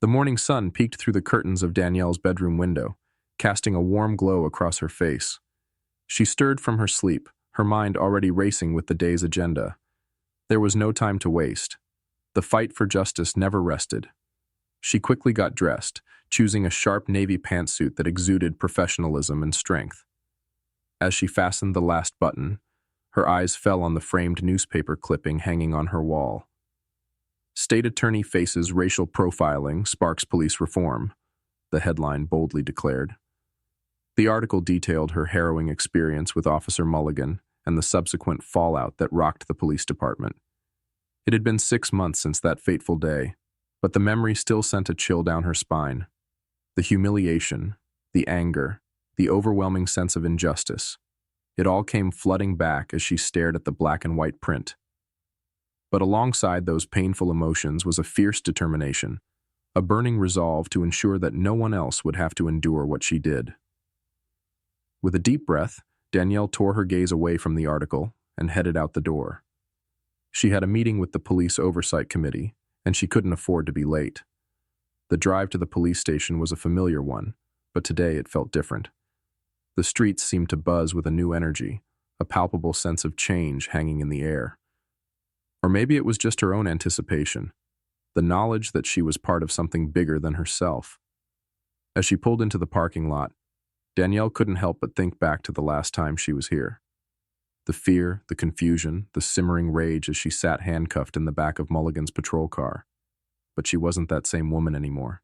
The morning sun peeked through the curtains of Danielle's bedroom window, casting a warm glow across her face. She stirred from her sleep, her mind already racing with the day's agenda. There was no time to waste. The fight for justice never rested. She quickly got dressed, choosing a sharp navy pantsuit that exuded professionalism and strength. As she fastened the last button, her eyes fell on the framed newspaper clipping hanging on her wall. State Attorney faces racial profiling, sparks police reform, the headline boldly declared. The article detailed her harrowing experience with Officer Mulligan and the subsequent fallout that rocked the police department. It had been 6 months since that fateful day, but the memory still sent a chill down her spine. The humiliation, the anger, the overwhelming sense of injustice. It all came flooding back as she stared at the black and white print. But alongside those painful emotions was a fierce determination, a burning resolve to ensure that no one else would have to endure what she did. With a deep breath, Danielle tore her gaze away from the article and headed out the door. She had a meeting with the Police Oversight Committee, and she couldn't afford to be late. The drive to the police station was a familiar one, but today it felt different. The streets seemed to buzz with a new energy, a palpable sense of change hanging in the air. Or maybe it was just her own anticipation, the knowledge that she was part of something bigger than herself. As she pulled into the parking lot, Danielle couldn't help but think back to the last time she was here. The fear, the confusion, the simmering rage as she sat handcuffed in the back of Mulligan's patrol car. But she wasn't that same woman anymore.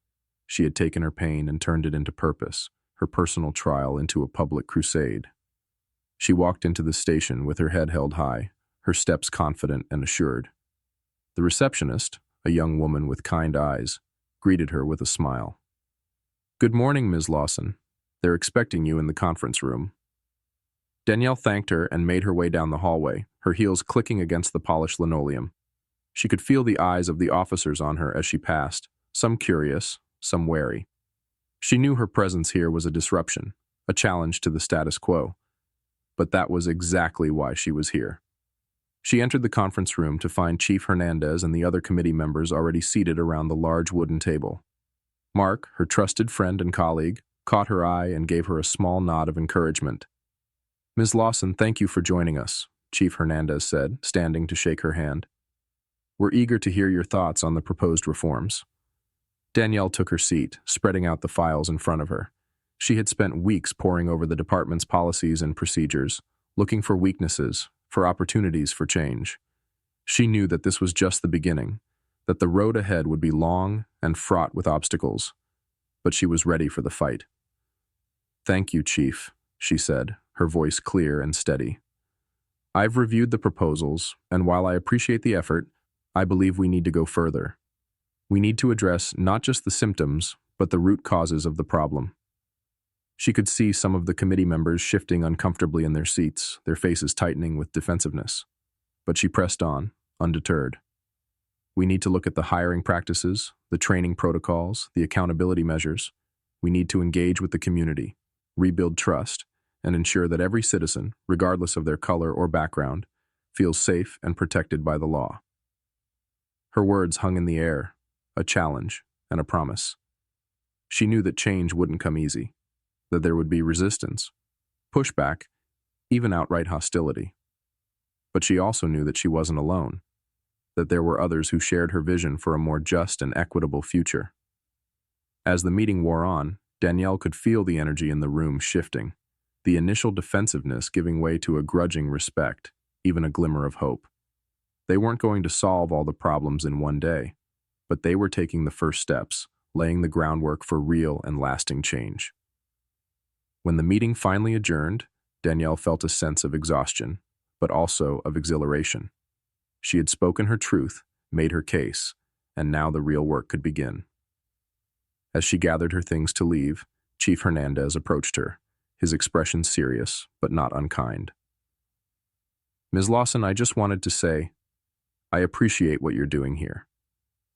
She had taken her pain and turned it into purpose, her personal trial into a public crusade. She walked into the station with her head held high, her steps confident and assured. The receptionist, a young woman with kind eyes, greeted her with a smile. "Good morning, Ms. Lawson. They're expecting you in the conference room." Danielle thanked her and made her way down the hallway, her heels clicking against the polished linoleum. She could feel the eyes of the officers on her as she passed, some curious, some wary. She knew her presence here was a disruption, a challenge to the status quo. But that was exactly why she was here. She entered the conference room to find Chief Hernandez and the other committee members already seated around the large wooden table. Mark, her trusted friend and colleague, caught her eye and gave her a small nod of encouragement. "Ms. Lawson, thank you for joining us," Chief Hernandez said, standing to shake her hand. "We're eager to hear your thoughts on the proposed reforms." Danielle took her seat, spreading out the files in front of her. She had spent weeks poring over the department's policies and procedures, looking for weaknesses, for opportunities for change. She knew that this was just the beginning, that the road ahead would be long and fraught with obstacles, but she was ready for the fight. "Thank you, Chief," she said, her voice clear and steady. "I've reviewed the proposals, and while I appreciate the effort, I believe we need to go further. We need to address not just the symptoms, but the root causes of the problem." She could see some of the committee members shifting uncomfortably in their seats, their faces tightening with defensiveness. But she pressed on, undeterred. "We need to look at the hiring practices, the training protocols, the accountability measures. We need to engage with the community, rebuild trust, and ensure that every citizen, regardless of their color or background, feels safe and protected by the law." Her words hung in the air, a challenge and a promise. She knew that change wouldn't come easy, that there would be resistance, pushback, even outright hostility. But she also knew that she wasn't alone, that there were others who shared her vision for a more just and equitable future. As the meeting wore on, Danielle could feel the energy in the room shifting, the initial defensiveness giving way to a grudging respect, even a glimmer of hope. They weren't going to solve all the problems in one day, but they were taking the first steps, laying the groundwork for real and lasting change. When the meeting finally adjourned, Danielle felt a sense of exhaustion, but also of exhilaration. She had spoken her truth, made her case, and now the real work could begin. As she gathered her things to leave, Chief Hernandez approached her, his expression serious, but not unkind. "Ms. Lawson, I just wanted to say, I appreciate what you're doing here.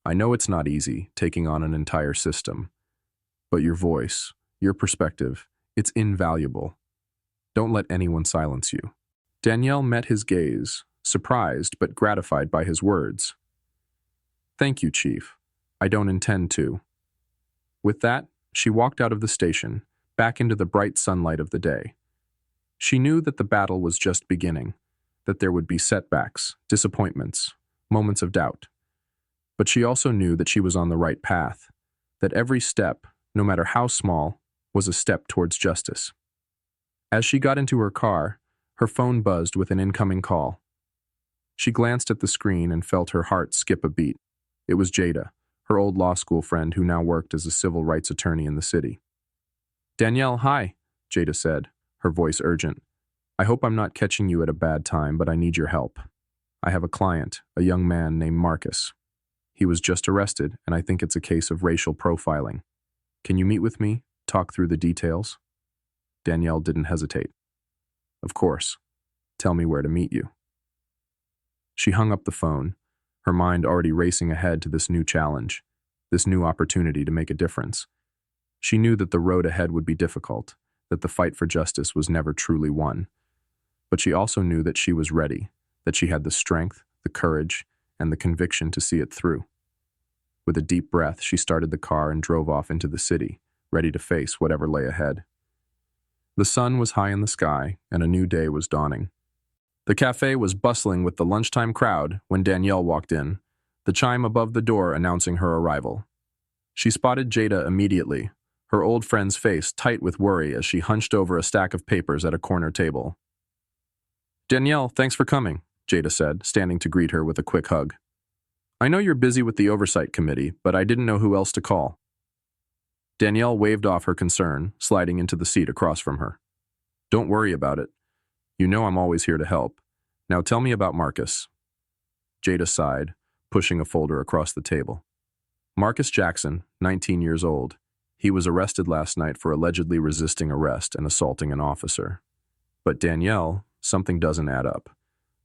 I know it's not easy, taking on an entire system, but your voice, your perspective, it's invaluable. Don't let anyone silence you." Danielle met his gaze, surprised but gratified by his words. "Thank you, Chief. I don't intend to." With that, she walked out of the station, back into the bright sunlight of the day. She knew that the battle was just beginning, that there would be setbacks, disappointments, moments of doubt. But she also knew that she was on the right path, that every step, no matter how small, was a step towards justice. As she got into her car, her phone buzzed with an incoming call. She glanced at the screen and felt her heart skip a beat. It was Jada, her old law school friend who now worked as a civil rights attorney in the city. "Danielle, hi," Jada said, her voice urgent. "I hope I'm not catching you at a bad time, but I need your help. I have a client, a young man named Marcus. He was just arrested, and I think it's a case of racial profiling. Can you meet with me, talk through the details?" Danielle didn't hesitate. "Of course. Tell me where to meet you." She hung up the phone, her mind already racing ahead to this new challenge, this new opportunity to make a difference. She knew that the road ahead would be difficult, that the fight for justice was never truly won. But she also knew that she was ready, that she had the strength, the courage, and the conviction to see it through. With a deep breath, she started the car and drove off into the city, ready to face whatever lay ahead. The sun was high in the sky, and a new day was dawning. The cafe was bustling with the lunchtime crowd when Danielle walked in, the chime above the door announcing her arrival. She spotted Jada immediately, her old friend's face tight with worry as she hunched over a stack of papers at a corner table. "Danielle, thanks for coming," Jada said, standing to greet her with a quick hug. "I know you're busy with the oversight committee, but I didn't know who else to call." Danielle waved off her concern, sliding into the seat across from her. "Don't worry about it. You know I'm always here to help. Now tell me about Marcus." Jada sighed, pushing a folder across the table. "Marcus Jackson, 19 years old. He was arrested last night for allegedly resisting arrest and assaulting an officer. But Danielle, something doesn't add up.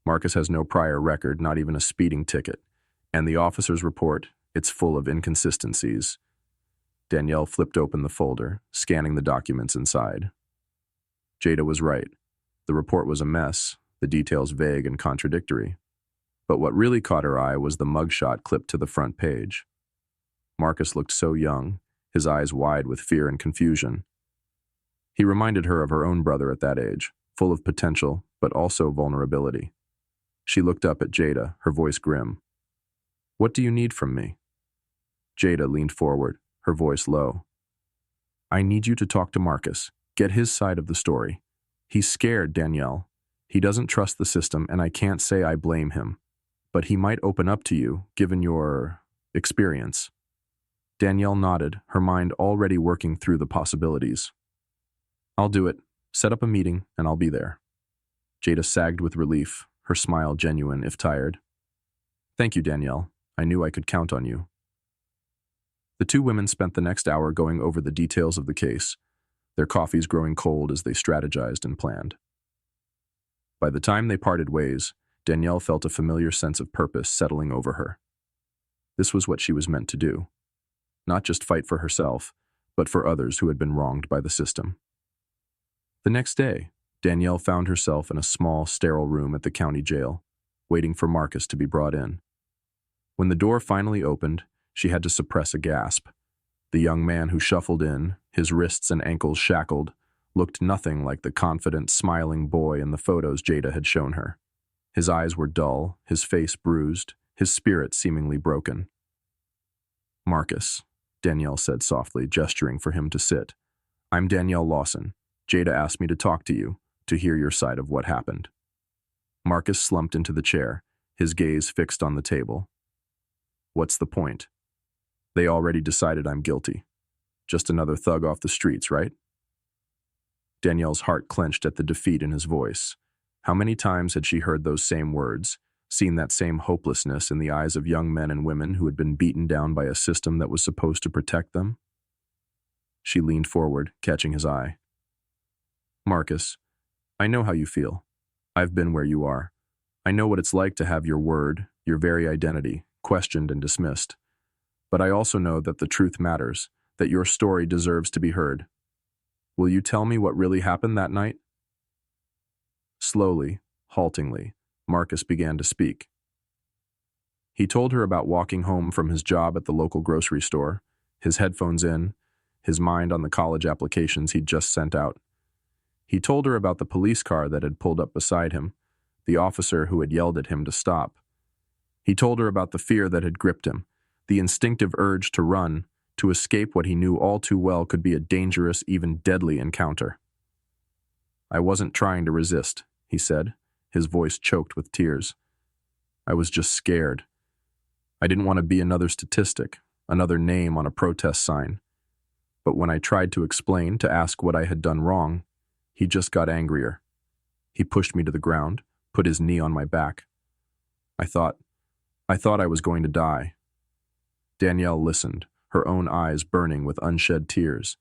Marcus has no prior record, not even a speeding ticket. And the officer's report, it's full of inconsistencies." Danielle flipped open the folder, scanning the documents inside. Jada was right. The report was a mess, the details vague and contradictory. But what really caught her eye was the mugshot clipped to the front page. Marcus looked so young, his eyes wide with fear and confusion. He reminded her of her own brother at that age, full of potential, but also vulnerability. She looked up at Jada, her voice grim. "What do you need from me?" Jada leaned forward, her voice low. "I need you to talk to Marcus, get his side of the story. He's scared, Danielle. He doesn't trust the system, and I can't say I blame him. But he might open up to you, given your experience." Danielle nodded, her mind already working through the possibilities. "I'll do it. Set up a meeting, and I'll be there." Jada sagged with relief, her smile genuine if tired. "Thank you, Danielle. I knew I could count on you." The two women spent the next hour going over the details of the case, their coffees growing cold as they strategized and planned. By the time they parted ways, Danielle felt a familiar sense of purpose settling over her. This was what she was meant to do. Not just fight for herself, but for others who had been wronged by the system. The next day, Danielle found herself in a small, sterile room at the county jail, waiting for Marcus to be brought in. When the door finally opened, she had to suppress a gasp. The young man who shuffled in, his wrists and ankles shackled, looked nothing like the confident, smiling boy in the photos Jada had shown her. His eyes were dull, his face bruised, his spirit seemingly broken. "Marcus," Danielle said softly, gesturing for him to sit. "I'm Danielle Lawson. Jada asked me to talk to you, to hear your side of what happened." Marcus slumped into the chair, his gaze fixed on the table. "What's the point? They already decided I'm guilty. Just another thug off the streets, right?" Danielle's heart clenched at the defeat in his voice. How many times had she heard those same words, seen that same hopelessness in the eyes of young men and women who had been beaten down by a system that was supposed to protect them? She leaned forward, catching his eye. "Marcus, I know how you feel. I've been where you are. I know what it's like to have your word, your very identity, questioned and dismissed. But I also know that the truth matters, that your story deserves to be heard. Will you tell me what really happened that night?" Slowly, haltingly, Marcus began to speak. He told her about walking home from his job at the local grocery store, his headphones in, his mind on the college applications he'd just sent out. He told her about the police car that had pulled up beside him, the officer who had yelled at him to stop. He told her about the fear that had gripped him, the instinctive urge to run, to escape what he knew all too well could be a dangerous, even deadly encounter. "I wasn't trying to resist," he said, his voice choked with tears. "I was just scared. I didn't want to be another statistic, another name on a protest sign. But when I tried to explain, to ask what I had done wrong, he just got angrier. He pushed me to the ground, put his knee on my back. I thought I was going to die." Danielle listened, her own eyes burning with unshed tears.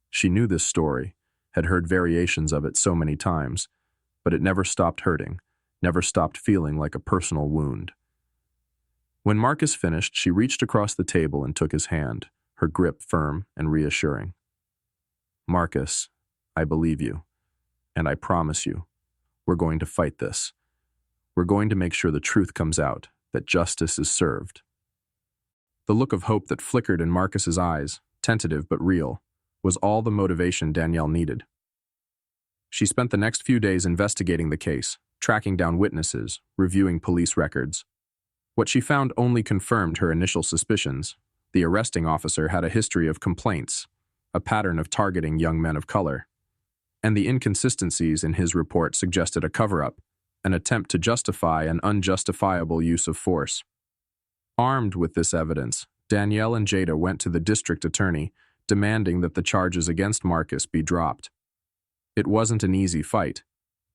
She knew this story, had heard variations of it so many times, but it never stopped hurting, never stopped feeling like a personal wound. When Marcus finished, she reached across the table and took his hand, her grip firm and reassuring. "Marcus, I believe you, and I promise you, we're going to fight this. We're going to make sure the truth comes out, that justice is served." The look of hope that flickered in Marcus's eyes, tentative but real, was all the motivation Danielle needed. She spent the next few days investigating the case, tracking down witnesses, reviewing police records. What she found only confirmed her initial suspicions. The arresting officer had a history of complaints, a pattern of targeting young men of color, and the inconsistencies in his report suggested a cover-up, an attempt to justify an unjustifiable use of force. Armed with this evidence, Danielle and Jada went to the district attorney, demanding that the charges against Marcus be dropped. It wasn't an easy fight.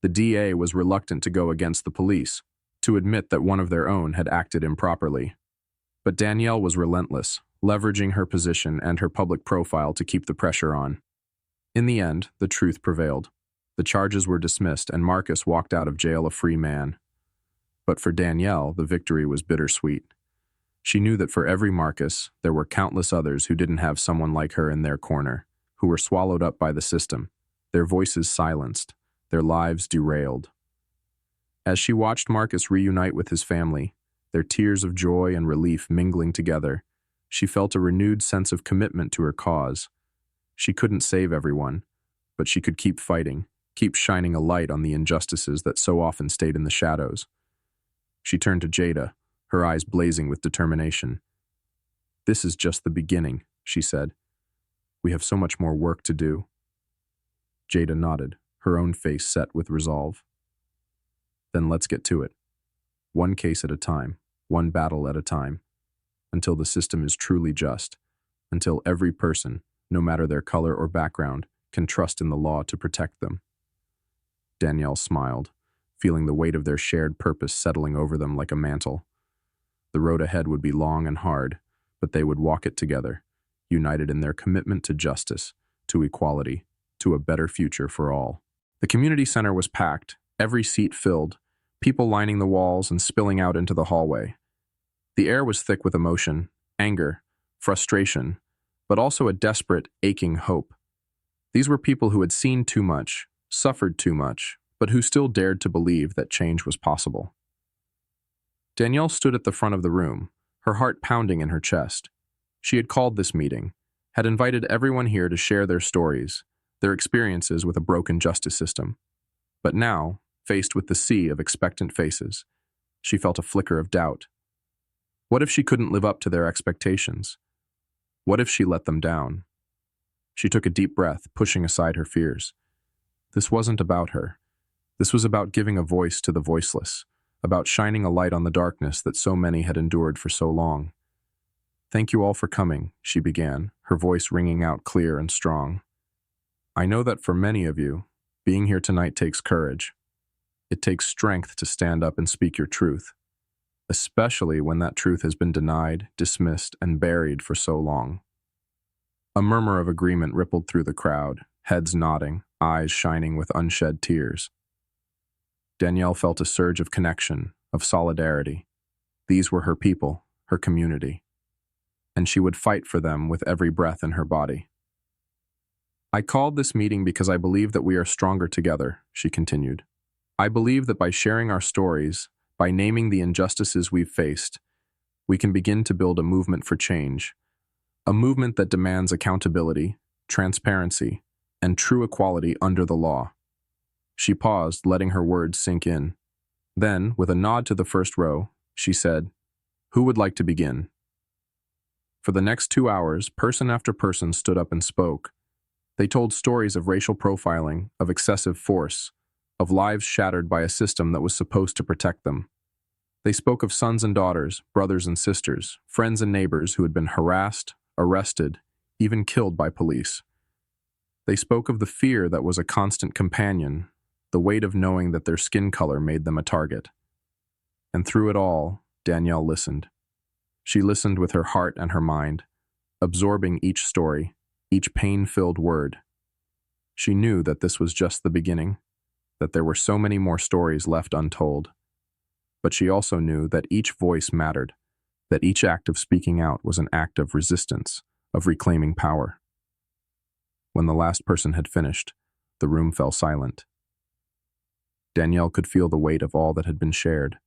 The DA was reluctant to go against the police, to admit that one of their own had acted improperly. But Danielle was relentless, leveraging her position and her public profile to keep the pressure on. In the end, the truth prevailed. The charges were dismissed and Marcus walked out of jail a free man. But for Danielle, the victory was bittersweet. She knew that for every Marcus, there were countless others who didn't have someone like her in their corner, who were swallowed up by the system, their voices silenced, their lives derailed. As she watched Marcus reunite with his family, their tears of joy and relief mingling together, she felt a renewed sense of commitment to her cause. She couldn't save everyone, but she could keep fighting, keep shining a light on the injustices that so often stayed in the shadows. She turned to Jada, her eyes blazing with determination. "This is just the beginning," she said. "We have so much more work to do." Jada nodded, her own face set with resolve. "Then let's get to it. One case at a time, one battle at a time, until the system is truly just, until every person, no matter their color or background, can trust in the law to protect them." Danielle smiled, feeling the weight of their shared purpose settling over them like a mantle. The road ahead would be long and hard, but they would walk it together, united in their commitment to justice, to equality, to a better future for all. The community center was packed, every seat filled, people lining the walls and spilling out into the hallway. The air was thick with emotion, anger, frustration, but also a desperate, aching hope. These were people who had seen too much, suffered too much, but who still dared to believe that change was possible. Danielle stood at the front of the room, her heart pounding in her chest. She had called this meeting, had invited everyone here to share their stories, their experiences with a broken justice system. But now, faced with the sea of expectant faces, she felt a flicker of doubt. What if she couldn't live up to their expectations? What if she let them down? She took a deep breath, pushing aside her fears. This wasn't about her. This was about giving a voice to the voiceless, about shining a light on the darkness that so many had endured for so long. "Thank you all for coming," she began, her voice ringing out clear and strong. "I know that for many of you, being here tonight takes courage. It takes strength to stand up and speak your truth, especially when that truth has been denied, dismissed, and buried for so long." A murmur of agreement rippled through the crowd, heads nodding, eyes shining with unshed tears. Danielle felt a surge of connection, of solidarity. These were her people, her community, and she would fight for them with every breath in her body. "I called this meeting because I believe that we are stronger together," she continued. "I believe that by sharing our stories, by naming the injustices we've faced, we can begin to build a movement for change, a movement that demands accountability, transparency, and true equality under the law. She paused, letting her words sink in. Then, with a nod to the first row, she said, "Who would like to begin?" For the next 2 hours, person after person stood up and spoke. They told stories of racial profiling, of excessive force, of lives shattered by a system that was supposed to protect them. They spoke of sons and daughters, brothers and sisters, friends and neighbors who had been harassed, arrested, even killed by police. They spoke of the fear that was a constant companion, the weight of knowing that their skin color made them a target. And through it all, Danielle listened. She listened with her heart and her mind, absorbing each story, each pain-filled word. She knew that this was just the beginning, that there were so many more stories left untold. But she also knew that each voice mattered, that each act of speaking out was an act of resistance, of reclaiming power. When the last person had finished, the room fell silent. Danielle could feel the weight of all that had been shared,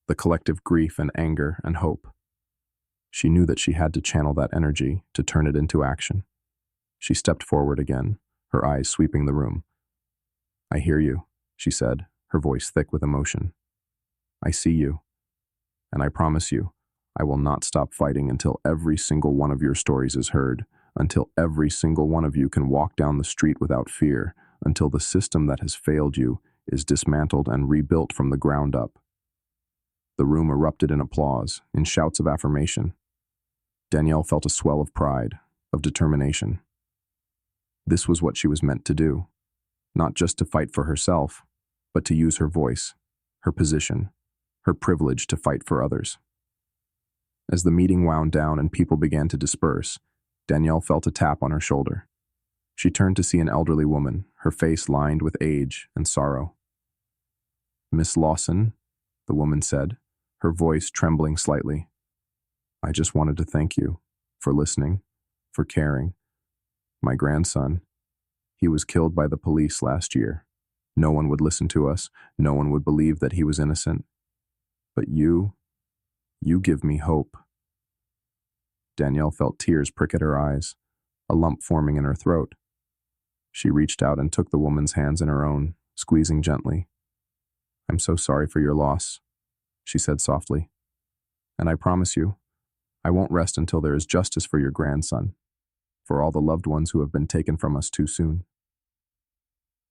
the collective grief and anger and hope. She knew that she had to channel that energy to turn it into action. She stepped forward again, her eyes sweeping the room. "I hear you," she said, her voice thick with emotion. "I see you, and I promise you, I will not stop fighting until every single one of your stories is heard, until every single one of you can walk down the street without fear, until the system that has failed you is dismantled and rebuilt from the ground up." The room erupted in applause, in shouts of affirmation. Danielle felt a swell of pride, of determination. This was what she was meant to do, not just to fight for herself, but to use her voice, her position, her privilege to fight for others. As the meeting wound down and people began to disperse, Danielle felt a tap on her shoulder. She turned to see an elderly woman, her face lined with age and sorrow. "Miss Lawson," the woman said, her voice trembling slightly, "I just wanted to thank you for listening, for caring. My grandson, he was killed by the police last year. No one would listen to us. No one would believe that he was innocent. But you give me hope." Danielle felt tears prick at her eyes, a lump forming in her throat. She reached out and took the woman's hands in her own, squeezing gently. "I'm so sorry for your loss," she said softly. "And I promise you, I won't rest until there is justice for your grandson, for all the loved ones who have been taken from us too soon."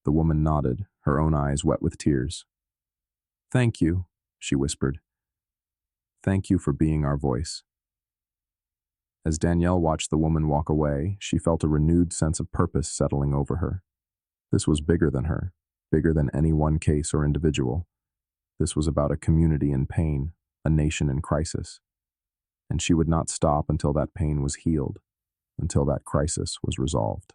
The woman nodded, her own eyes wet with tears. "Thank you," she whispered. "Thank you for being our voice." As Danielle watched the woman walk away, she felt a renewed sense of purpose settling over her. This was bigger than her, bigger than any one case or individual. This was about a community in pain, a nation in crisis. And she would not stop until that pain was healed, until that crisis was resolved.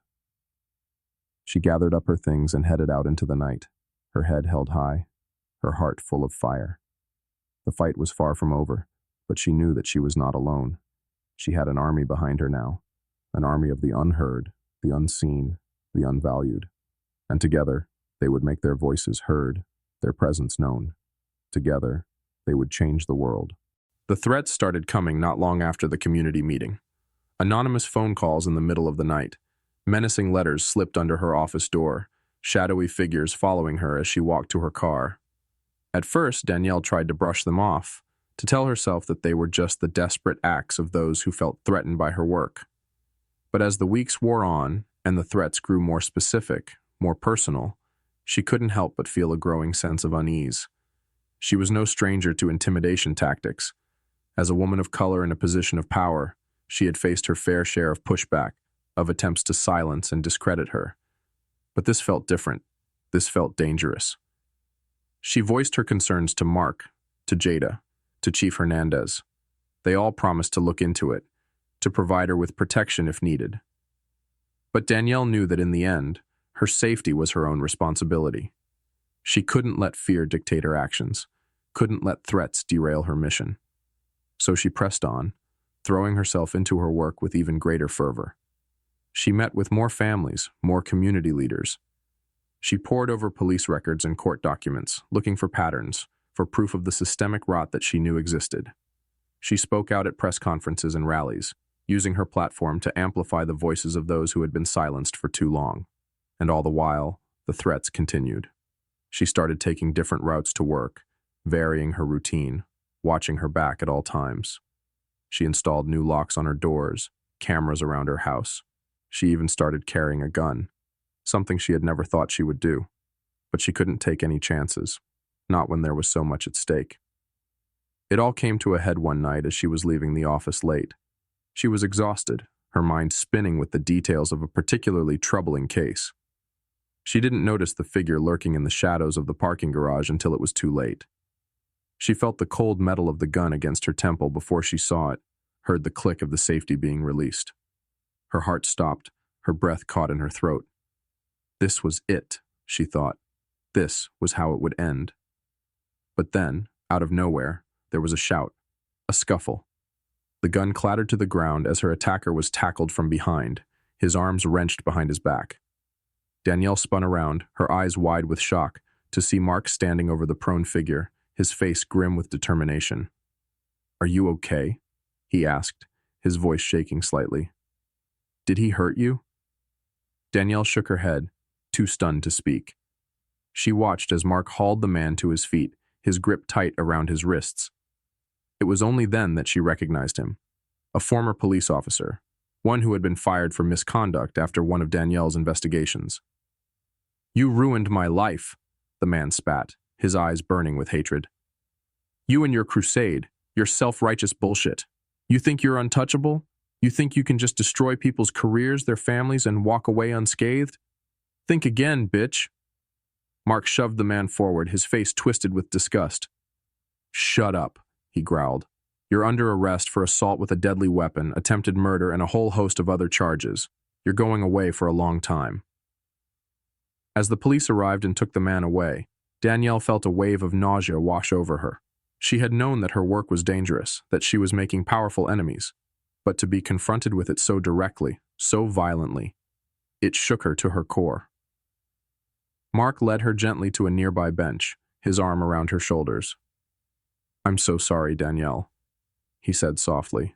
She gathered up her things and headed out into the night, her head held high, her heart full of fire. The fight was far from over, but she knew that she was not alone. She had an army behind her now, an army of the unheard, the unseen, the unvalued. And together, they would make their voices heard, their presence known. Together, they would change the world. The threats started coming not long after the community meeting. Anonymous phone calls in the middle of the night. Menacing letters slipped under her office door, shadowy figures following her as she walked to her car. At first, Danielle tried to brush them off, to tell herself that they were just the desperate acts of those who felt threatened by her work. But as the weeks wore on, and the threats grew more specific, more personal, she couldn't help but feel a growing sense of unease. She was no stranger to intimidation tactics. As a woman of color in a position of power, she had faced her fair share of pushback, of attempts to silence and discredit her. But this felt different. This felt dangerous. She voiced her concerns to Mark, to Jada, to Chief Hernandez. They all promised to look into it, to provide her with protection if needed. But Danielle knew that in the end, her safety was her own responsibility. She couldn't let fear dictate her actions, couldn't let threats derail her mission. So she pressed on, throwing herself into her work with even greater fervor. She met with more families, more community leaders. She pored over police records and court documents, looking for patterns, for proof of the systemic rot that she knew existed. She spoke out at press conferences and rallies, using her platform to amplify the voices of those who had been silenced for too long. And all the while, the threats continued. She started taking different routes to work, varying her routine, watching her back at all times. She installed new locks on her doors, cameras around her house. She even started carrying a gun, something she had never thought she would do. But she couldn't take any chances, not when there was so much at stake. It all came to a head one night as she was leaving the office late. She was exhausted, her mind spinning with the details of a particularly troubling case. She didn't notice the figure lurking in the shadows of the parking garage until it was too late. She felt the cold metal of the gun against her temple before she saw it, heard the click of the safety being released. Her heart stopped, her breath caught in her throat. This was it, she thought. This was how it would end. But then, out of nowhere, there was a shout, a scuffle. The gun clattered to the ground as her attacker was tackled from behind, his arms wrenched behind his back. Danielle spun around, her eyes wide with shock, to see Mark standing over the prone figure, his face grim with determination. "Are you okay?" he asked, his voice shaking slightly. "Did he hurt you?" Danielle shook her head, too stunned to speak. She watched as Mark hauled the man to his feet, his grip tight around his wrists. It was only then that she recognized him. A former police officer, one who had been fired for misconduct after one of Danielle's investigations. "You ruined my life," the man spat, his eyes burning with hatred. "You and your crusade, your self-righteous bullshit. You think you're untouchable? You think you can just destroy people's careers, their families, and walk away unscathed? Think again, bitch." Mark shoved the man forward, his face twisted with disgust. "Shut up," he growled. "You're under arrest for assault with a deadly weapon, attempted murder, and a whole host of other charges. You're going away for a long time." As the police arrived and took the man away, Danielle felt a wave of nausea wash over her. She had known that her work was dangerous, that she was making powerful enemies, but to be confronted with it so directly, so violently, it shook her to her core. Mark led her gently to a nearby bench, his arm around her shoulders. "I'm so sorry, Danielle," he said softly.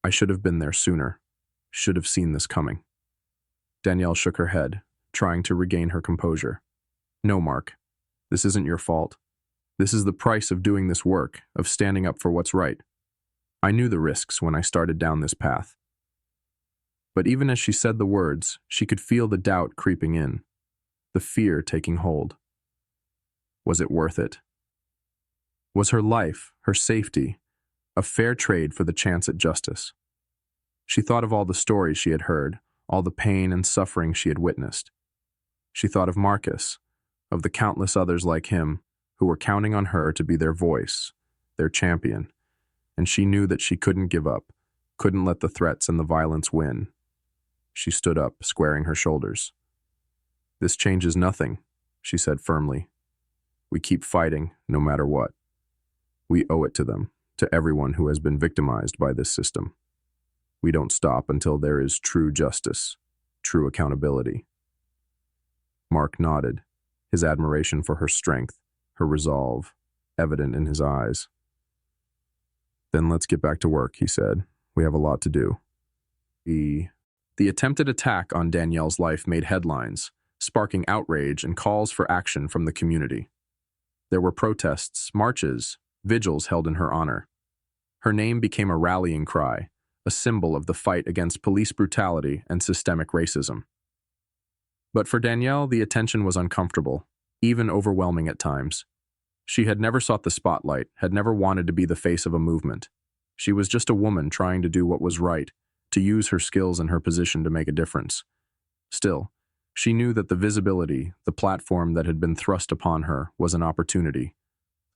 "I should have been there sooner, should have seen this coming." Danielle shook her head, trying to regain her composure. "No, Mark, this isn't your fault. This is the price of doing this work, of standing up for what's right. I knew the risks when I started down this path." But even as she said the words, she could feel the doubt creeping in, the fear taking hold. Was it worth it? Was her life, her safety, a fair trade for the chance at justice? She thought of all the stories she had heard, all the pain and suffering she had witnessed. She thought of Marcus, of the countless others like him who were counting on her to be their voice, their champion, and she knew that she couldn't give up, couldn't let the threats and the violence win. She stood up, squaring her shoulders. "This changes nothing," she said firmly. "We keep fighting, no matter what. We owe it to them, to everyone who has been victimized by this system. We don't stop until there is true justice, true accountability." Mark nodded, his admiration for her strength, her resolve, evident in his eyes. "Then let's get back to work," he said. "We have a lot to do." The attempted attack on Danielle's life made headlines, sparking outrage and calls for action from the community. There were protests, marches, vigils held in her honor. Her name became a rallying cry, a symbol of the fight against police brutality and systemic racism. But for Danielle, the attention was uncomfortable, even overwhelming at times. She had never sought the spotlight, had never wanted to be the face of a movement. She was just a woman trying to do what was right, to use her skills and her position to make a difference. Still, she knew that the visibility, the platform that had been thrust upon her, was an opportunity,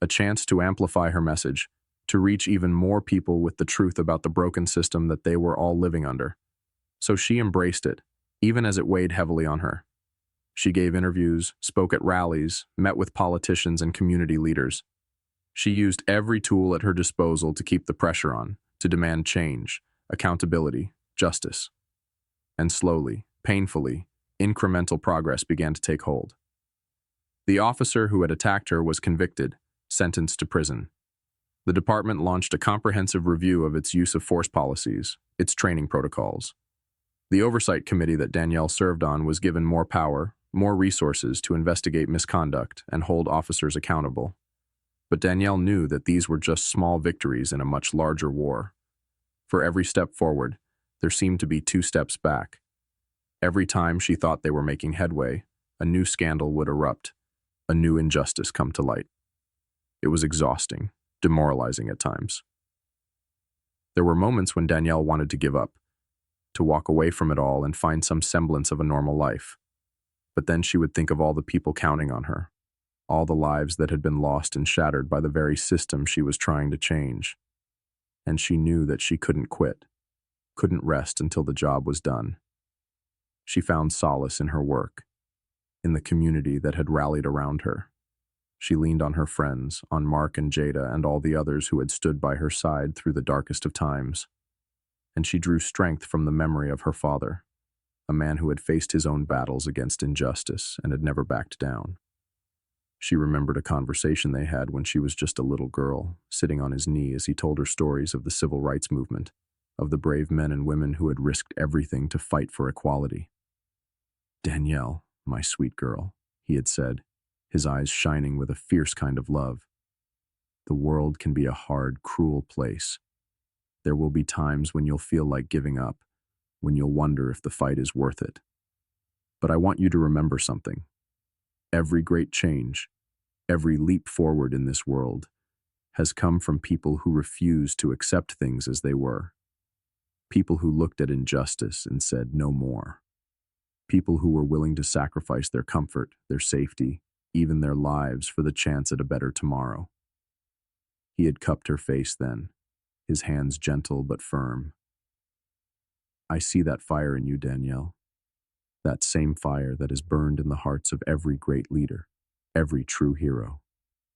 a chance to amplify her message, to reach even more people with the truth about the broken system that they were all living under. So she embraced it, even as it weighed heavily on her. She gave interviews, spoke at rallies, met with politicians and community leaders. She used every tool at her disposal to keep the pressure on, to demand change, accountability, justice. And slowly, painfully, incremental progress began to take hold. The officer who had attacked her was convicted, sentenced to prison. The department launched a comprehensive review of its use of force policies, its training protocols. The oversight committee that Danielle served on was given more power, more resources to investigate misconduct and hold officers accountable. But Danielle knew that these were just small victories in a much larger war. For every step forward, there seemed to be 2 steps back. Every time she thought they were making headway, a new scandal would erupt, a new injustice come to light. It was exhausting, demoralizing at times. There were moments when Danielle wanted to give up, to walk away from it all and find some semblance of a normal life. But then she would think of all the people counting on her, all the lives that had been lost and shattered by the very system she was trying to change. And she knew that she couldn't quit, couldn't rest until the job was done. She found solace in her work, in the community that had rallied around her. She leaned on her friends, on Mark and Jada and all the others who had stood by her side through the darkest of times. And she drew strength from the memory of her father, a man who had faced his own battles against injustice and had never backed down. She remembered a conversation they had when she was just a little girl, sitting on his knee as he told her stories of the civil rights movement, of the brave men and women who had risked everything to fight for equality. "Danielle, my sweet girl," he had said, his eyes shining with a fierce kind of love. "The world can be a hard, cruel place. There will be times when you'll feel like giving up, when you'll wonder if the fight is worth it. But I want you to remember something. Every great change, every leap forward in this world, has come from people who refused to accept things as they were. People who looked at injustice and said no more. People who were willing to sacrifice their comfort, their safety, even their lives for the chance at a better tomorrow." He had cupped her face then, his hands gentle but firm. "I see that fire in you, Danielle. That same fire that is burned in the hearts of every great leader, every true hero.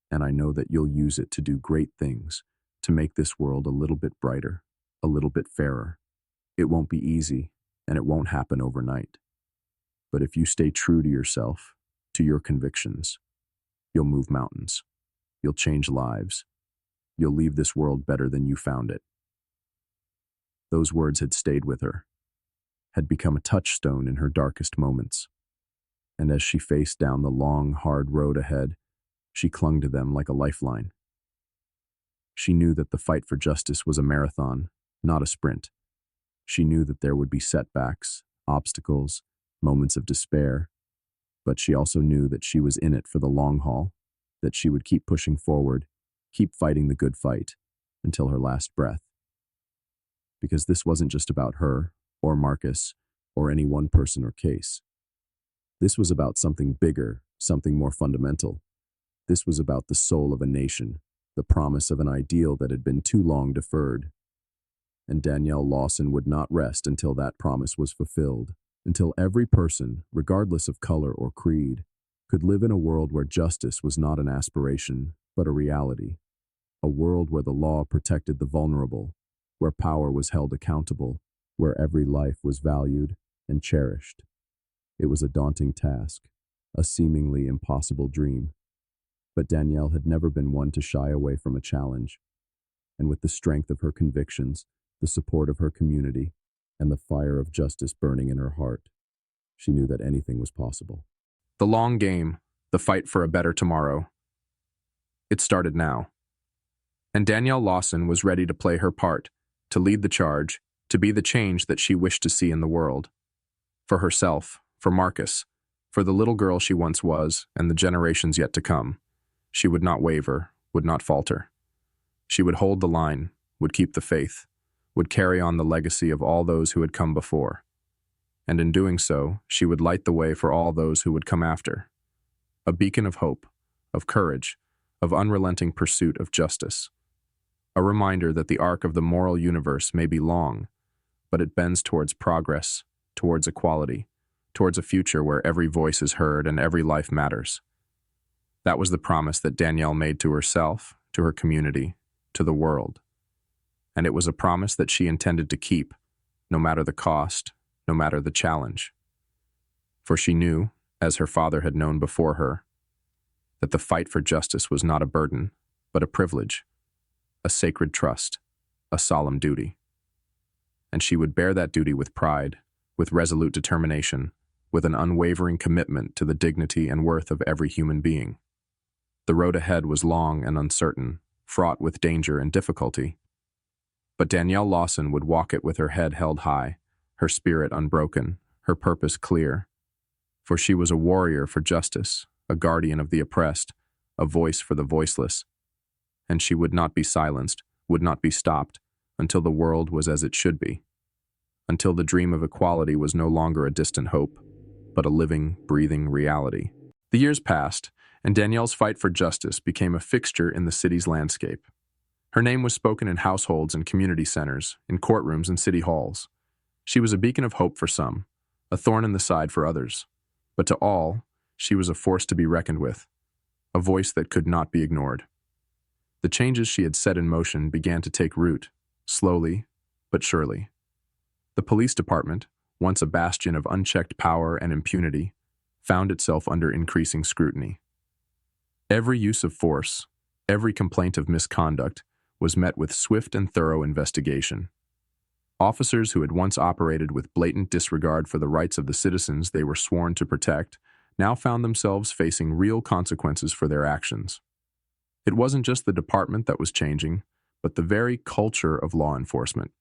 And I know that you'll use it to do great things, to make this world a little bit brighter, a little bit fairer. It won't be easy, and it won't happen overnight. But if you stay true to yourself, to your convictions, you'll move mountains. You'll change lives. You'll leave this world better than you found it." Those words had stayed with her, had become a touchstone in her darkest moments. And as she faced down the long, hard road ahead, she clung to them like a lifeline. She knew that the fight for justice was a marathon, not a sprint. She knew that there would be setbacks, obstacles, moments of despair, but she also knew that she was in it for the long haul, that she would keep pushing forward, keep fighting the good fight, until her last breath. Because this wasn't just about her, or Marcus, or any one person or case. This was about something bigger, something more fundamental. This was about the soul of a nation, the promise of an ideal that had been too long deferred. And Danielle Lawson would not rest until that promise was fulfilled, until every person, regardless of color or creed, could live in a world where justice was not an aspiration, but a reality. A world where the law protected the vulnerable, where power was held accountable, where every life was valued and cherished. It was a daunting task, a seemingly impossible dream. But Danielle had never been one to shy away from a challenge. And with the strength of her convictions, the support of her community, and the fire of justice burning in her heart, she knew that anything was possible. The long game, the fight for a better tomorrow. It started now. And Danielle Lawson was ready to play her part, to lead the charge, to be the change that she wished to see in the world. For herself, for Marcus, for the little girl she once was, and the generations yet to come. She would not waver, would not falter. She would hold the line, would keep the faith, would carry on the legacy of all those who had come before. And in doing so, she would light the way for all those who would come after. A beacon of hope, of courage, of unrelenting pursuit of justice. A reminder that the arc of the moral universe may be long, but it bends towards progress, towards equality, towards a future where every voice is heard and every life matters. That was the promise that Danielle made to herself, to her community, to the world. And it was a promise that she intended to keep, no matter the cost, no matter the challenge. For she knew, as her father had known before her, that the fight for justice was not a burden, but a privilege a sacred trust, a solemn duty. And she would bear that duty with pride, with resolute determination, with an unwavering commitment to the dignity and worth of every human being. The road ahead was long and uncertain, fraught with danger and difficulty. But Danielle Lawson would walk it with her head held high, her spirit unbroken, her purpose clear. For she was a warrior for justice, a guardian of the oppressed, a voice for the voiceless. And she would not be silenced, would not be stopped, until the world was as it should be. Until the dream of equality was no longer a distant hope, but a living, breathing reality. The years passed, and Danielle's fight for justice became a fixture in the city's landscape. Her name was spoken in households and community centers, in courtrooms and city halls. She was a beacon of hope for some, a thorn in the side for others. But to all, she was a force to be reckoned with, a voice that could not be ignored. The changes she had set in motion began to take root, slowly but surely. The police department, once a bastion of unchecked power and impunity, found itself under increasing scrutiny. Every use of force, every complaint of misconduct, was met with swift and thorough investigation. Officers who had once operated with blatant disregard for the rights of the citizens they were sworn to protect now found themselves facing real consequences for their actions. It wasn't just the department that was changing, but the very culture of law enforcement.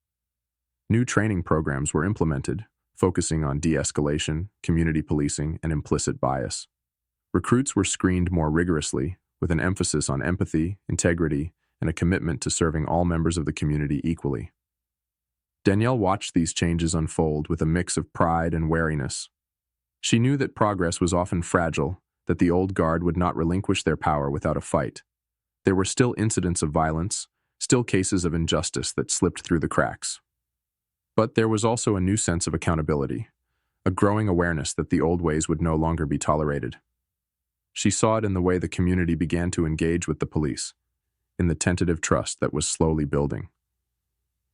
New training programs were implemented, focusing on de-escalation, community policing, and implicit bias. Recruits were screened more rigorously, with an emphasis on empathy, integrity, and a commitment to serving all members of the community equally. Danielle watched these changes unfold with a mix of pride and wariness. She knew that progress was often fragile, that the old guard would not relinquish their power without a fight. There were still incidents of violence, still cases of injustice that slipped through the cracks. But there was also a new sense of accountability, a growing awareness that the old ways would no longer be tolerated. She saw it in the way the community began to engage with the police, in the tentative trust that was slowly building.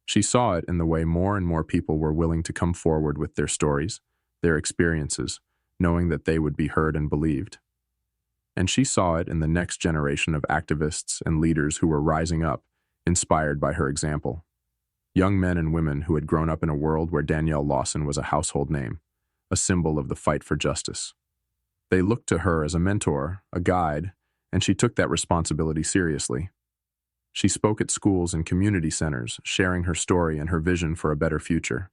She saw it in the way more and more people were willing to come forward with their stories, their experiences, knowing that they would be heard and believed. And she saw it in the next generation of activists and leaders who were rising up, inspired by her example. Young men and women who had grown up in a world where Danielle Lawson was a household name, a symbol of the fight for justice. They looked to her as a mentor, a guide, and she took that responsibility seriously. She spoke at schools and community centers, sharing her story and her vision for a better future.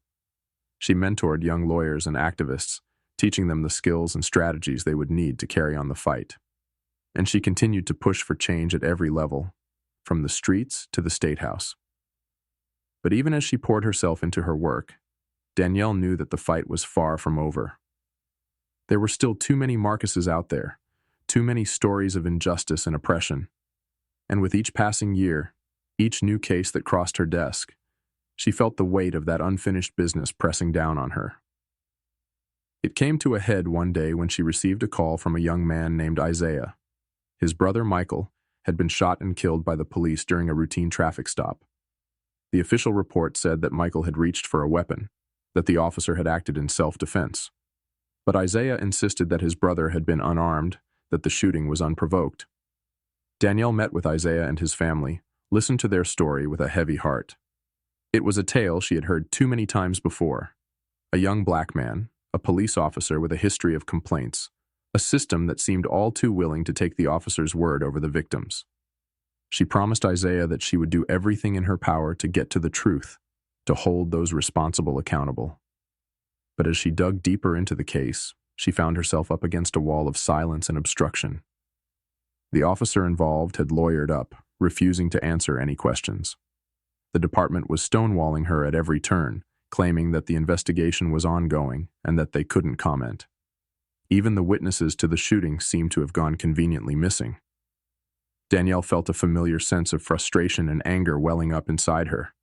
She mentored young lawyers and activists, teaching them the skills and strategies they would need to carry on the fight. And she continued to push for change at every level, from the streets to the State House. But even as she poured herself into her work, Danielle knew that the fight was far from over. There were still too many Marcuses out there, too many stories of injustice and oppression. And with each passing year, each new case that crossed her desk, she felt the weight of that unfinished business pressing down on her. It came to a head one day when she received a call from a young man named Isaiah. His brother Michael had been shot and killed by the police during a routine traffic stop. The official report said that Michael had reached for a weapon, that the officer had acted in self-defense. But Isaiah insisted that his brother had been unarmed, that the shooting was unprovoked. Danielle met with Isaiah and his family, listened to their story with a heavy heart. It was a tale she had heard too many times before. A young black man, a police officer with a history of complaints, a system that seemed all too willing to take the officer's word over the victims. She promised Isaiah that she would do everything in her power to get to the truth, to hold those responsible accountable. But as she dug deeper into the case, she found herself up against a wall of silence and obstruction. The officer involved had lawyered up, refusing to answer any questions. The department was stonewalling her at every turn, claiming that the investigation was ongoing and that they couldn't comment. Even the witnesses to the shooting seemed to have gone conveniently missing. Danielle felt a familiar sense of frustration and anger welling up inside her.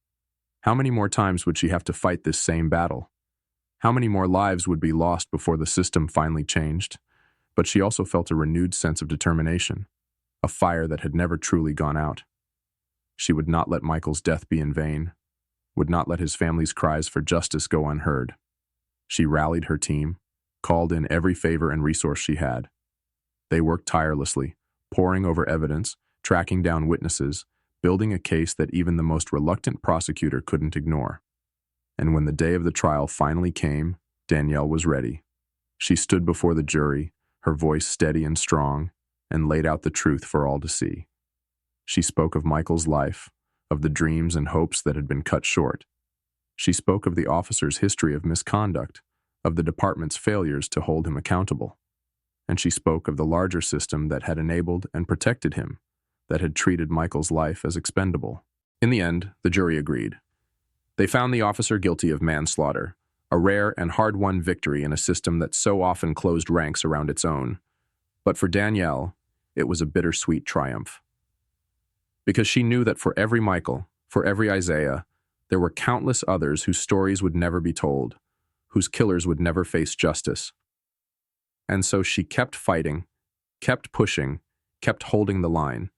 How many more times would she have to fight this same battle? How many more lives would be lost before the system finally changed? But she also felt a renewed sense of determination, a fire that had never truly gone out. She would not let Michael's death be in vain, would not let his family's cries for justice go unheard. She rallied her team, called in every favor and resource she had. They worked tirelessly, poring over evidence, tracking down witnesses, building a case that even the most reluctant prosecutor couldn't ignore. And when the day of the trial finally came, Danielle was ready. She stood before the jury, her voice steady and strong, and laid out the truth for all to see. She spoke of Michael's life, of the dreams and hopes that had been cut short. She spoke of the officer's history of misconduct, of the department's failures to hold him accountable. And she spoke of the larger system that had enabled and protected him, that had treated Michael's life as expendable. In the end, the jury agreed. They found the officer guilty of manslaughter, a rare and hard-won victory in a system that so often closed ranks around its own. But for Danielle, it was a bittersweet triumph. Because she knew that for every Michael, for every Isaiah, there were countless others whose stories would never be told, whose killers would never face justice. And so she kept fighting, kept pushing, kept holding the line,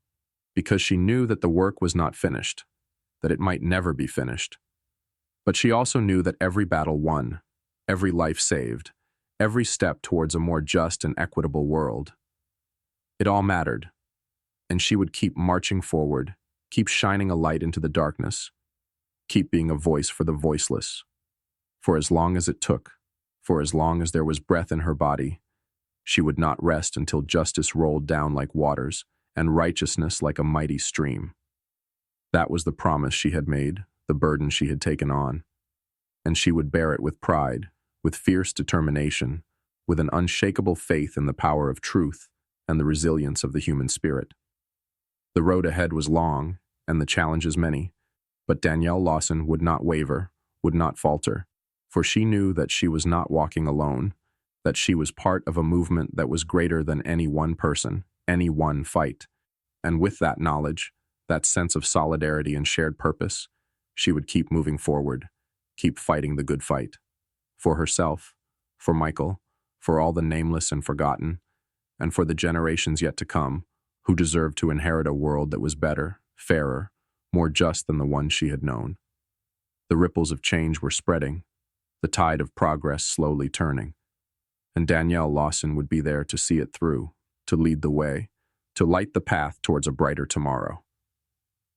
because she knew that the work was not finished, that it might never be finished. But she also knew that every battle won, every life saved, every step towards a more just and equitable world. It all mattered, and she would keep marching forward, keep shining a light into the darkness, keep being a voice for the voiceless. For as long as it took, for as long as there was breath in her body, she would not rest until justice rolled down like waters and righteousness like a mighty stream. That was the promise she had made, the burden she had taken on, and she would bear it with pride, with fierce determination, with an unshakable faith in the power of truth and the resilience of the human spirit. The road ahead was long, and the challenges many, but Danielle Lawson would not waver, would not falter, for she knew that she was not walking alone, that she was part of a movement that was greater than any one person, any one fight. And with that knowledge, that sense of solidarity and shared purpose, she would keep moving forward, keep fighting the good fight. For herself, for Michael, for all the nameless and forgotten, and for the generations yet to come, who deserved to inherit a world that was better, fairer, more just than the one she had known. The ripples of change were spreading, the tide of progress slowly turning, and Danielle Lawson would be there to see it through, to lead the way, to light the path towards a brighter tomorrow.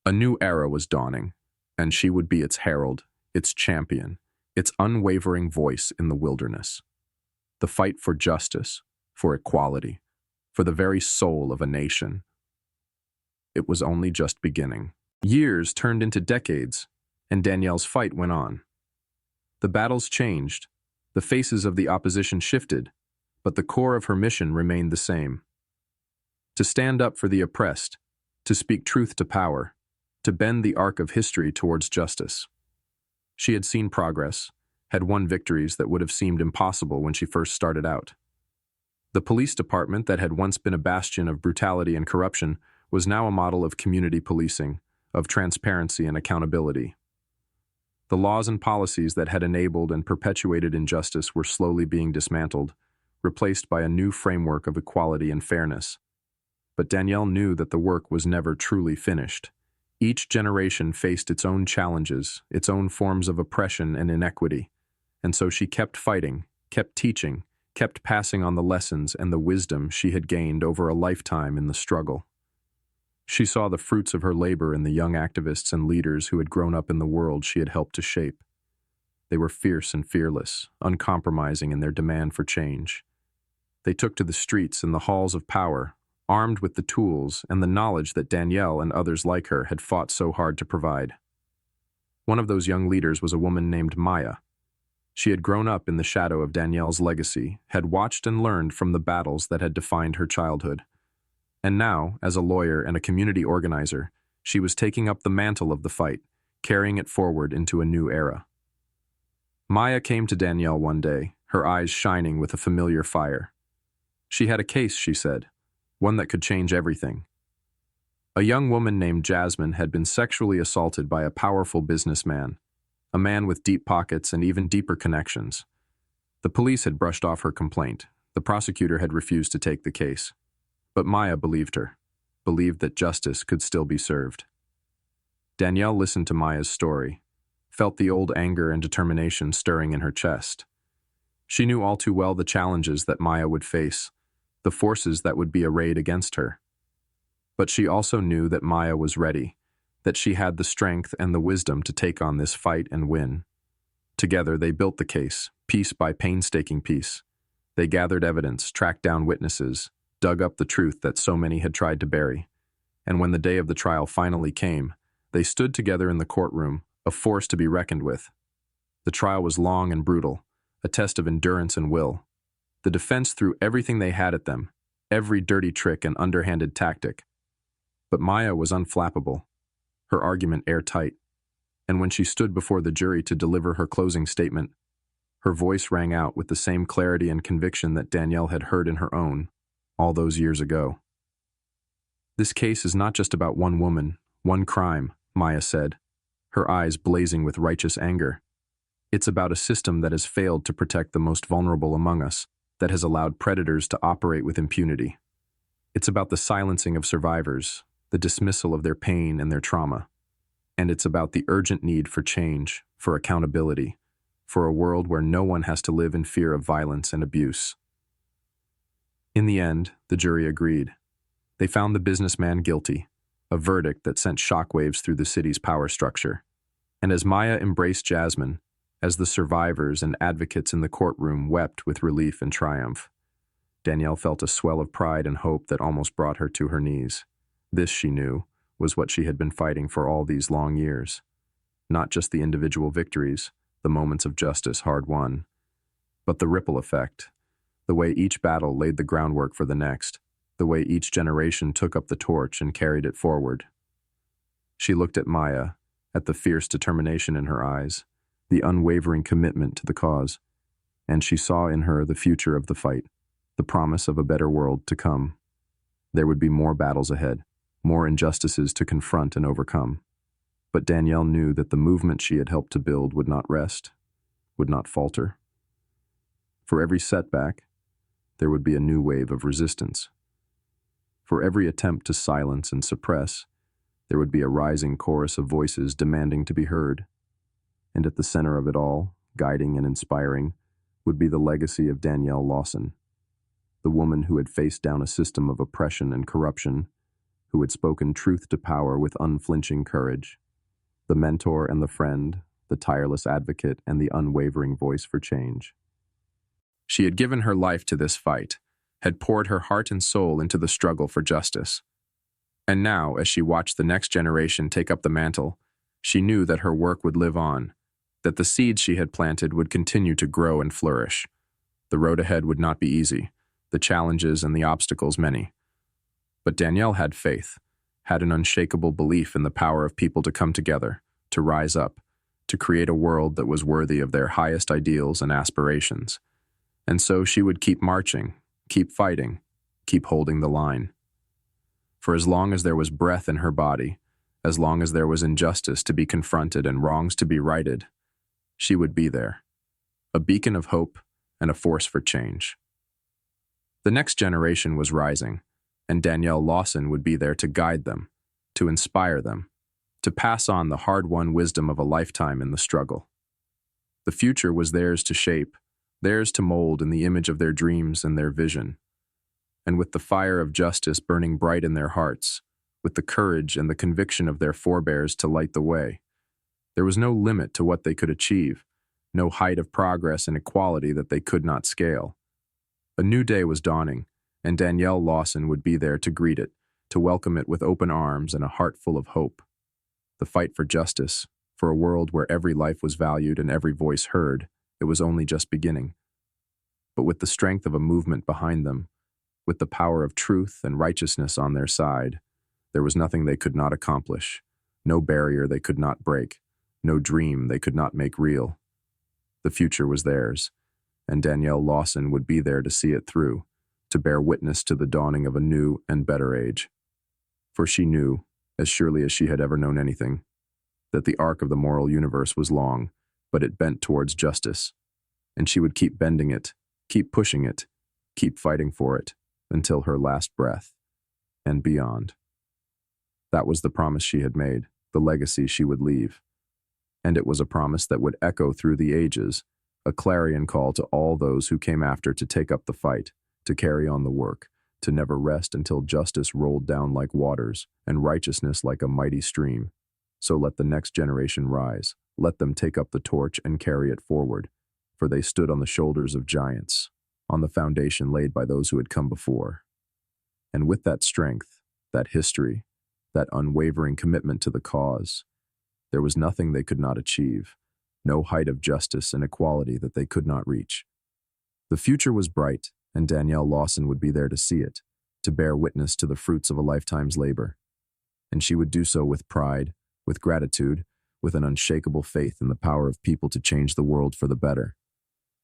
A new era was dawning, and she would be its herald, its champion, its unwavering voice in the wilderness. The fight for justice, for equality, for the very soul of a nation. It was only just beginning. Years turned into decades, and Danielle's fight went on. The battles changed, the faces of the opposition shifted, but the core of her mission remained the same. To stand up for the oppressed, to speak truth to power, to bend the arc of history towards justice. She had seen progress, had won victories that would have seemed impossible when she first started out. The police department that had once been a bastion of brutality and corruption was now a model of community policing, of transparency and accountability. The laws and policies that had enabled and perpetuated injustice were slowly being dismantled, replaced by a new framework of equality and fairness. But Danielle knew that the work was never truly finished. Each generation faced its own challenges, its own forms of oppression and inequity, and so she kept fighting, kept teaching, kept passing on the lessons and the wisdom she had gained over a lifetime in the struggle. She saw the fruits of her labor in the young activists and leaders who had grown up in the world she had helped to shape. They were fierce and fearless, uncompromising in their demand for change. They took to the streets and the halls of power, armed with the tools and the knowledge that Danielle and others like her had fought so hard to provide. One of those young leaders was a woman named Maya. She had grown up in the shadow of Danielle's legacy, had watched and learned from the battles that had defined her childhood. And now, as a lawyer and a community organizer, she was taking up the mantle of the fight, carrying it forward into a new era. Maya came to Danielle one day, her eyes shining with a familiar fire. She had a case, she said, one that could change everything. A young woman named Jasmine had been sexually assaulted by a powerful businessman, a man with deep pockets and even deeper connections. The police had brushed off her complaint. The prosecutor had refused to take the case. But Maya believed her, believed that justice could still be served. Danielle listened to Maya's story, felt the old anger and determination stirring in her chest. She knew all too well the challenges that Maya would face, the forces that would be arrayed against her. But she also knew that Maya was ready, that she had the strength and the wisdom to take on this fight and win. Together they built the case, piece by painstaking piece. They gathered evidence, tracked down witnesses, dug up the truth that so many had tried to bury. And when the day of the trial finally came, they stood together in the courtroom, a force to be reckoned with. The trial was long and brutal, a test of endurance and will. The defense threw everything they had at them, every dirty trick and underhanded tactic. But Maya was unflappable, her argument airtight. And when she stood before the jury to deliver her closing statement, her voice rang out with the same clarity and conviction that Danielle had heard in her own, all those years ago. "This case is not just about one woman, one crime," Maya said, her eyes blazing with righteous anger. "It's about a system that has failed to protect the most vulnerable among us, that has allowed predators to operate with impunity. It's about the silencing of survivors, the dismissal of their pain and their trauma. And it's about the urgent need for change, for accountability, for a world where no one has to live in fear of violence and abuse." In the end, the jury agreed. They found the businessman guilty, a verdict that sent shockwaves through the city's power structure. And as Maya embraced Jasmine, as the survivors and advocates in the courtroom wept with relief and triumph, Danielle felt a swell of pride and hope that almost brought her to her knees. This, she knew, was what she had been fighting for all these long years. Not just the individual victories, the moments of justice hard won, but the ripple effect, the way each battle laid the groundwork for the next, the way each generation took up the torch and carried it forward. She looked at Maya, at the fierce determination in her eyes, the unwavering commitment to the cause, and she saw in her the future of the fight, the promise of a better world to come. There would be more battles ahead, more injustices to confront and overcome. But Danielle knew that the movement she had helped to build would not rest, would not falter. For every setback, there would be a new wave of resistance. For every attempt to silence and suppress, there would be a rising chorus of voices demanding to be heard. And at the center of it all, guiding and inspiring, would be the legacy of Danielle Lawson, the woman who had faced down a system of oppression and corruption, who had spoken truth to power with unflinching courage, the mentor and the friend, the tireless advocate and the unwavering voice for change. She had given her life to this fight, had poured her heart and soul into the struggle for justice. And now, as she watched the next generation take up the mantle, she knew that her work would live on, that the seeds she had planted would continue to grow and flourish. The road ahead would not be easy, the challenges and the obstacles many. But Danielle had faith, had an unshakable belief in the power of people to come together, to rise up, to create a world that was worthy of their highest ideals and aspirations. And so she would keep marching, keep fighting, keep holding the line. For as long as there was breath in her body, as long as there was injustice to be confronted and wrongs to be righted, she would be there, a beacon of hope and a force for change. The next generation was rising, and Danielle Lawson would be there to guide them, to inspire them, to pass on the hard-won wisdom of a lifetime in the struggle. The future was theirs to shape, theirs to mold in the image of their dreams and their vision. And with the fire of justice burning bright in their hearts, with the courage and the conviction of their forebears to light the way, there was no limit to what they could achieve, no height of progress and equality that they could not scale. A new day was dawning, and Danielle Lawson would be there to greet it, to welcome it with open arms and a heart full of hope. The fight for justice, for a world where every life was valued and every voice heard, it was only just beginning. But with the strength of a movement behind them, with the power of truth and righteousness on their side, there was nothing they could not accomplish, no barrier they could not break, no dream they could not make real. The future was theirs, and Danielle Lawson would be there to see it through, to bear witness to the dawning of a new and better age. For she knew, as surely as she had ever known anything, that the arc of the moral universe was long, but it bent towards justice, and she would keep bending it, keep pushing it, keep fighting for it, until her last breath, and beyond. That was the promise she had made, the legacy she would leave. And it was a promise that would echo through the ages, a clarion call to all those who came after to take up the fight, to carry on the work, to never rest until justice rolled down like waters and righteousness like a mighty stream. So let the next generation rise. Let them take up the torch and carry it forward, for they stood on the shoulders of giants, on the foundation laid by those who had come before. And with that strength, that history, that unwavering commitment to the cause, there was nothing they could not achieve, no height of justice and equality that they could not reach. The future was bright, and Danielle Lawson would be there to see it, to bear witness to the fruits of a lifetime's labor. And she would do so with pride, with gratitude, with an unshakable faith in the power of people to change the world for the better.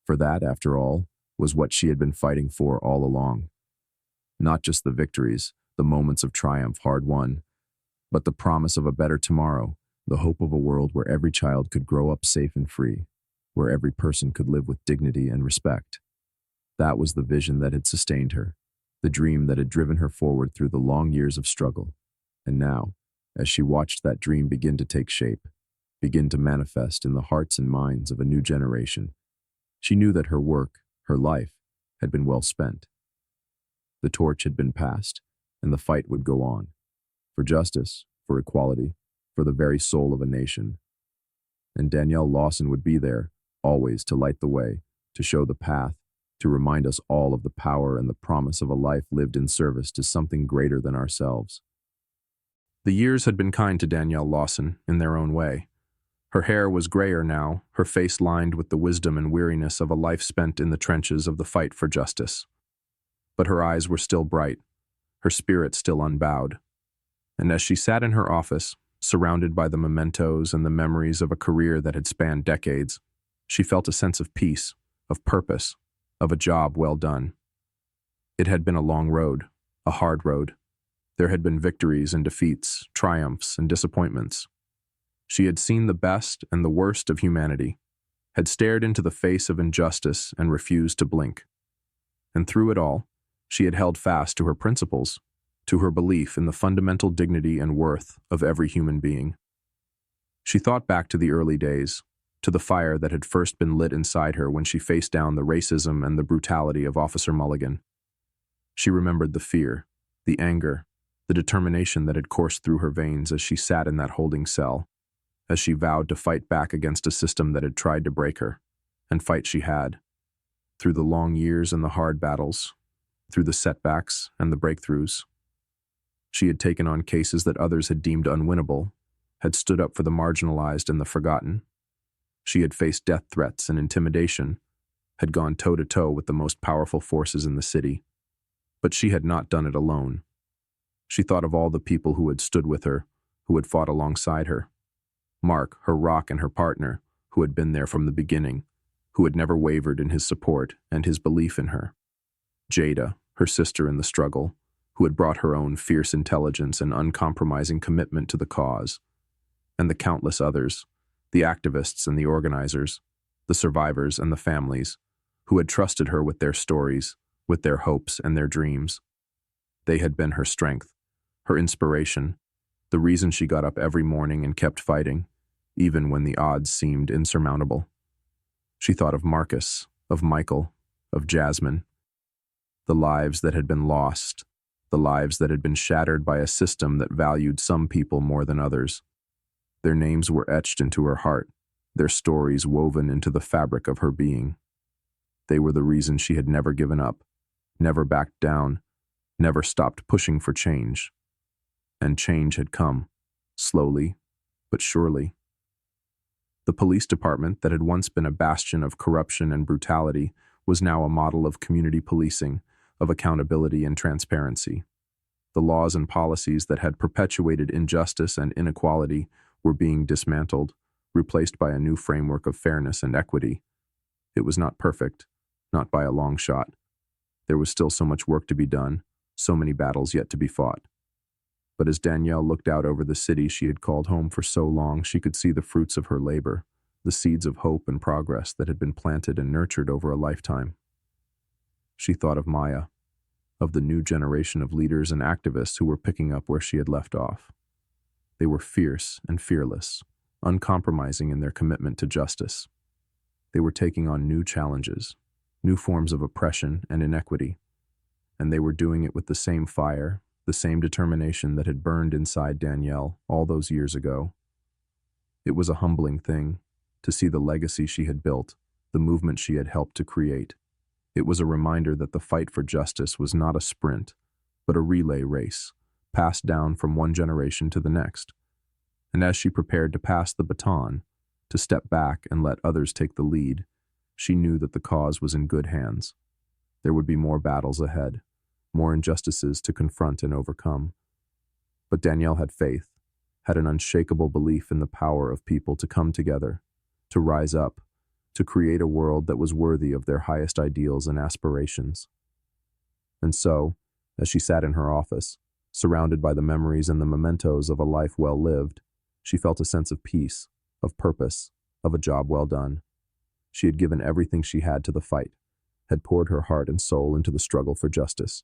For that, after all, was what she had been fighting for all along. Not just the victories, the moments of triumph hard won, but the promise of a better tomorrow, the hope of a world where every child could grow up safe and free, where every person could live with dignity and respect. That was the vision that had sustained her, the dream that had driven her forward through the long years of struggle. And now, as she watched that dream begin to take shape, begin to manifest in the hearts and minds of a new generation, she knew that her work, her life, had been well spent. The torch had been passed, and the fight would go on, for justice, for equality, for the very soul of a nation. And Danielle Lawson would be there, always to light the way, to show the path, to remind us all of the power and the promise of a life lived in service to something greater than ourselves. The years had been kind to Danielle Lawson in their own way. Her hair was grayer now, her face lined with the wisdom and weariness of a life spent in the trenches of the fight for justice. But her eyes were still bright, her spirit still unbowed. And as she sat in her office, surrounded by the mementos and the memories of a career that had spanned decades, she felt a sense of peace, of purpose, of a job well done. It had been a long road, a hard road. There had been victories and defeats, triumphs and disappointments. She had seen the best and the worst of humanity, had stared into the face of injustice and refused to blink. And through it all, she had held fast to her principles, to her belief in the fundamental dignity and worth of every human being. She thought back to the early days, to the fire that had first been lit inside her when she faced down the racism and the brutality of Officer Mulligan. She remembered the fear, the anger, the determination that had coursed through her veins as she sat in that holding cell, as she vowed to fight back against a system that had tried to break her, and fight she had. Through the long years and the hard battles, through the setbacks and the breakthroughs, she had taken on cases that others had deemed unwinnable, had stood up for the marginalized and the forgotten. She had faced death threats and intimidation, had gone toe-to-toe with the most powerful forces in the city. But she had not done it alone. She thought of all the people who had stood with her, who had fought alongside her. Mark, her rock and her partner, who had been there from the beginning, who had never wavered in his support and his belief in her. Jada, her sister in the struggle, who had brought her own fierce intelligence and uncompromising commitment to the cause. And the countless others, the activists and the organizers, the survivors and the families, who had trusted her with their stories, with their hopes and their dreams. They had been her strength, her inspiration, the reason she got up every morning and kept fighting, even when the odds seemed insurmountable. She thought of Marcus, of Michael, of Jasmine, the lives that had been lost, the lives that had been shattered by a system that valued some people more than others. Their names were etched into her heart, their stories woven into the fabric of her being. They were the reason she had never given up, never backed down, never stopped pushing for change. And change had come, slowly but surely. The police department that had once been a bastion of corruption and brutality was now a model of community policing, of accountability and transparency. The laws and policies that had perpetuated injustice and inequality were being dismantled, replaced by a new framework of fairness and equity. It was not perfect, not by a long shot. There was still so much work to be done, so many battles yet to be fought. But as Danielle looked out over the city she had called home for so long, she could see the fruits of her labor, the seeds of hope and progress that had been planted and nurtured over a lifetime. She thought of Maya, of the new generation of leaders and activists who were picking up where she had left off. They were fierce and fearless, uncompromising in their commitment to justice. They were taking on new challenges, new forms of oppression and inequity, and they were doing it with the same fire, the same determination that had burned inside Danielle all those years ago. It was a humbling thing to see the legacy she had built, the movement she had helped to create. It was a reminder that the fight for justice was not a sprint, but a relay race, passed down from one generation to the next. And as she prepared to pass the baton, to step back and let others take the lead, she knew that the cause was in good hands. There would be more battles ahead, more injustices to confront and overcome. But Danielle had faith, had an unshakable belief in the power of people to come together, to rise up, to create a world that was worthy of their highest ideals and aspirations. And so, as she sat in her office, surrounded by the memories and the mementos of a life well lived, she felt a sense of peace, of purpose, of a job well done. She had given everything she had to the fight, had poured her heart and soul into the struggle for justice,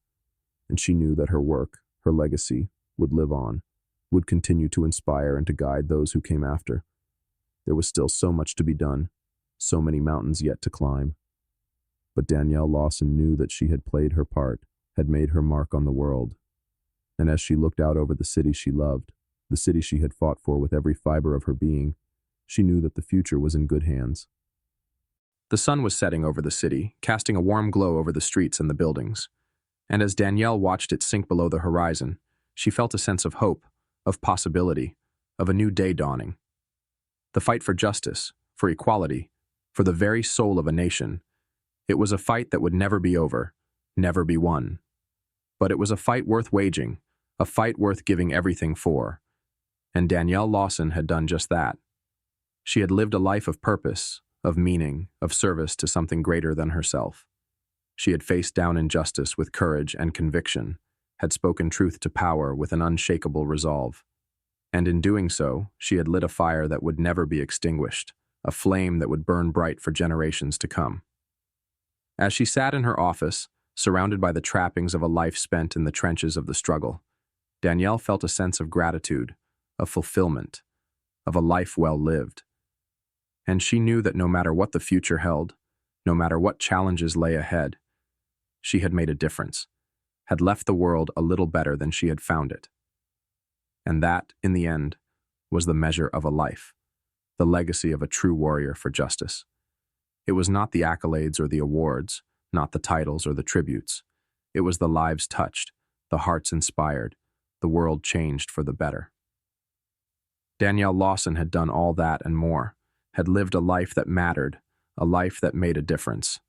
and she knew that her work, her legacy, would live on, would continue to inspire and to guide those who came after. There was still so much to be done, so many mountains yet to climb. But Danielle Lawson knew that she had played her part, had made her mark on the world. And as she looked out over the city she loved, the city she had fought for with every fiber of her being, she knew that the future was in good hands. The sun was setting over the city, casting a warm glow over the streets and the buildings. And as Danielle watched it sink below the horizon, she felt a sense of hope, of possibility, of a new day dawning. The fight for justice, for equality, for the very soul of a nation, it was a fight that would never be over, never be won. But it was a fight worth waging, a fight worth giving everything for. And Danielle Lawson had done just that. She had lived a life of purpose, of meaning, of service to something greater than herself. She had faced down injustice with courage and conviction, had spoken truth to power with an unshakable resolve. And in doing so, she had lit a fire that would never be extinguished, a flame that would burn bright for generations to come. As she sat in her office, surrounded by the trappings of a life spent in the trenches of the struggle, Danielle felt a sense of gratitude, of fulfillment, of a life well lived. And she knew that no matter what the future held, no matter what challenges lay ahead, she had made a difference, had left the world a little better than she had found it. And that, in the end, was the measure of a life, the legacy of a true warrior for justice. It was not the accolades or the awards, not the titles or the tributes. It was the lives touched, the hearts inspired, the world changed for the better. Danielle Lawson had done all that and more, had lived a life that mattered, a life that made a difference.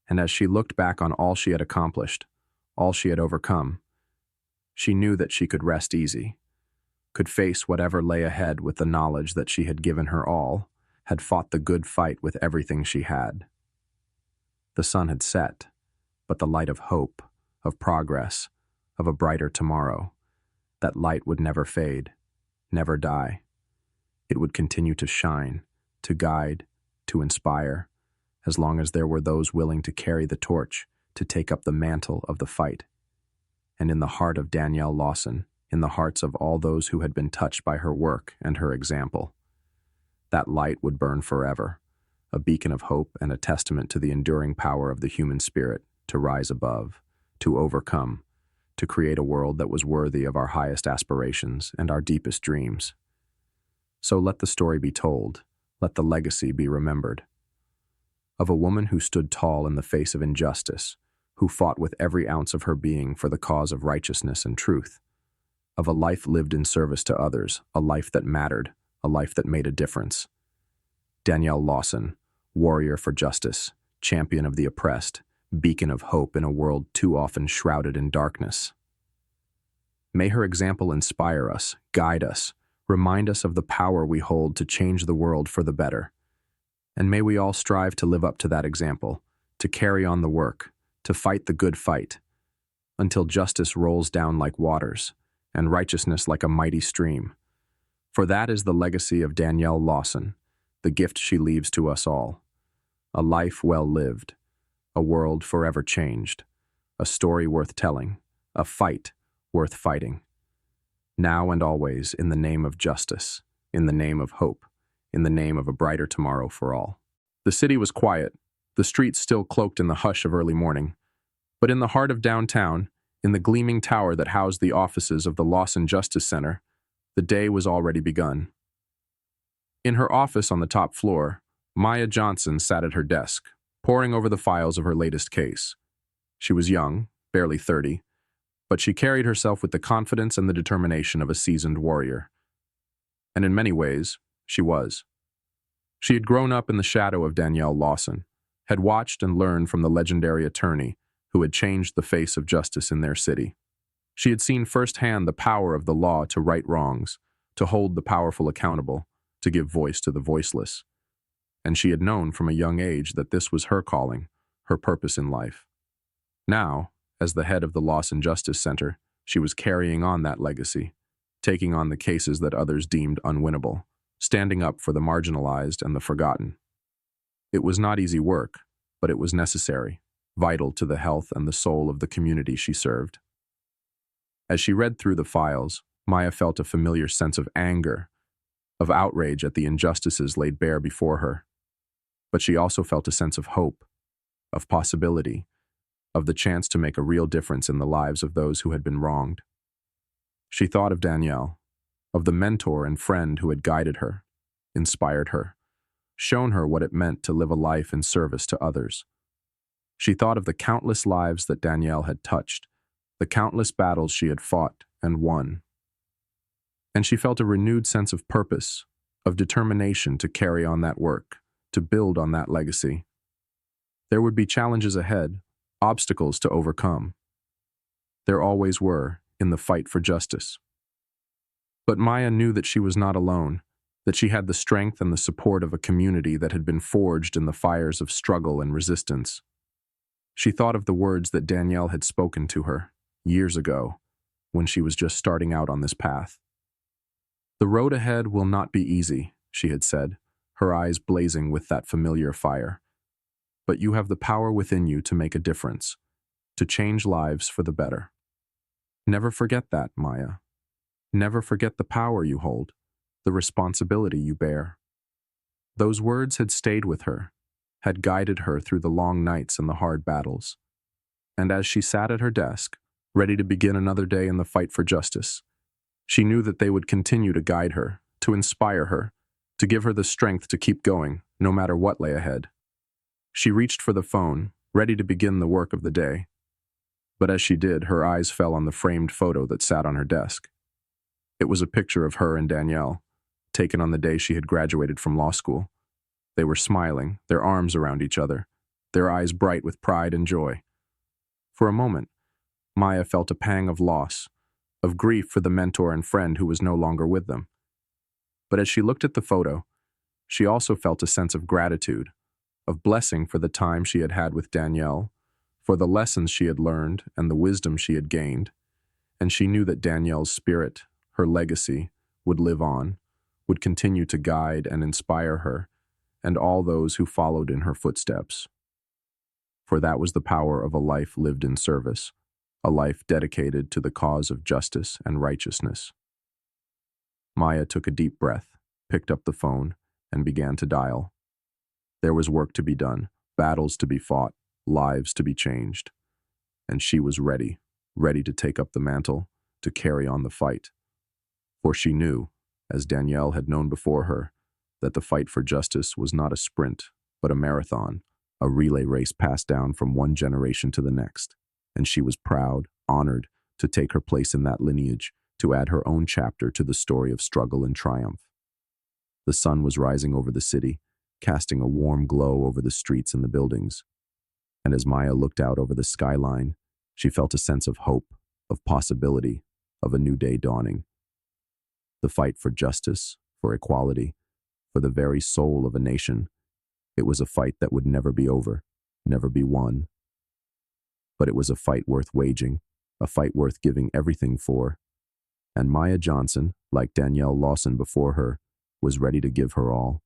And as she looked back on all she had accomplished, all she had overcome, she knew that she could rest easy, could face whatever lay ahead with the knowledge that she had given her all, had fought the good fight with everything she had. The sun had set, but the light of hope, of progress, of a brighter tomorrow, that light would never fade, never die. It would continue to shine, to guide, to inspire, as long as there were those willing to carry the torch, to take up the mantle of the fight. And in the heart of Danielle Lawson, in the hearts of all those who had been touched by her work and her example, that light would burn forever, a beacon of hope and a testament to the enduring power of the human spirit to rise above, to overcome, to create a world that was worthy of our highest aspirations and our deepest dreams. So let the story be told, let the legacy be remembered. Of a woman who stood tall in the face of injustice, who fought with every ounce of her being for the cause of righteousness and truth. Of a life lived in service to others, a life that mattered, a life that made a difference. Danielle Lawson, warrior for justice, champion of the oppressed, beacon of hope in a world too often shrouded in darkness. May her example inspire us, guide us, remind us of the power we hold to change the world for the better. And may we all strive to live up to that example, to carry on the work, to fight the good fight, until justice rolls down like waters, and righteousness like a mighty stream. For that is the legacy of Danielle Lawson, the gift she leaves to us all. A life well lived, a world forever changed, a story worth telling, a fight worth fighting. Now and always in the name of justice, in the name of hope, in the name of a brighter tomorrow for all. The city was quiet, the streets still cloaked in the hush of early morning. But in the heart of downtown, in the gleaming tower that housed the offices of the Lawson Justice Center, the day was already begun. In her office on the top floor, Maya Johnson sat at her desk, poring over the files of her latest case. She was young, barely 30, but she carried herself with the confidence and the determination of a seasoned warrior. And in many ways, she was. She had grown up in the shadow of Danielle Lawson, had watched and learned from the legendary attorney who had changed the face of justice in their city. She had seen firsthand the power of the law to right wrongs, to hold the powerful accountable, to give voice to the voiceless. And she had known from a young age that this was her calling, her purpose in life. Now, as the head of the Lawson Justice Center, she was carrying on that legacy, taking on the cases that others deemed unwinnable, standing up for the marginalized and the forgotten. It was not easy work, but it was necessary, vital to the health and the soul of the community she served. As she read through the files, Maya felt a familiar sense of anger, of outrage at the injustices laid bare before her. But she also felt a sense of hope, of possibility, of the chance to make a real difference in the lives of those who had been wronged. She thought of Danielle, of the mentor and friend who had guided her, inspired her, shown her what it meant to live a life in service to others. She thought of the countless lives that Danielle had touched, the countless battles she had fought and won. And she felt a renewed sense of purpose, of determination to carry on that work, to build on that legacy. There would be challenges ahead, obstacles to overcome. There always were in the fight for justice. But Maya knew that she was not alone, that she had the strength and the support of a community that had been forged in the fires of struggle and resistance. She thought of the words that Danielle had spoken to her years ago, when she was just starting out on this path. "The road ahead will not be easy," she had said, her eyes blazing with that familiar fire. "But you have the power within you to make a difference, to change lives for the better. Never forget that, Maya. Never forget the power you hold, the responsibility you bear." Those words had stayed with her, had guided her through the long nights and the hard battles. And as she sat at her desk, ready to begin another day in the fight for justice, she knew that they would continue to guide her, to inspire her, to give her the strength to keep going, no matter what lay ahead. She reached for the phone, ready to begin the work of the day. But as she did, her eyes fell on the framed photo that sat on her desk. It was a picture of her and Danielle, taken on the day she had graduated from law school. They were smiling, their arms around each other, their eyes bright with pride and joy. For a moment, Maya felt a pang of loss, of grief for the mentor and friend who was no longer with them. But as she looked at the photo, she also felt a sense of gratitude, of blessing for the time she had had with Danielle, for the lessons she had learned and the wisdom she had gained. And she knew that Danielle's spirit, her legacy, would live on, would continue to guide and inspire her, and all those who followed in her footsteps. For that was the power of a life lived in service, a life dedicated to the cause of justice and righteousness. Maya took a deep breath, picked up the phone, and began to dial. There was work to be done, battles to be fought, lives to be changed. And she was ready to take up the mantle, to carry on the fight. For she knew, as Danielle had known before her, that the fight for justice was not a sprint, but a marathon, a relay race passed down from one generation to the next. And she was proud, honored, to take her place in that lineage, to add her own chapter to the story of struggle and triumph. The sun was rising over the city, casting a warm glow over the streets and the buildings. And as Maya looked out over the skyline, she felt a sense of hope, of possibility, of a new day dawning. The fight for justice, for equality, for the very soul of a nation. It was a fight that would never be over, never be won. But it was a fight worth waging, a fight worth giving everything for. And Maya Johnson, like Danielle Lawson before her, was ready to give her all.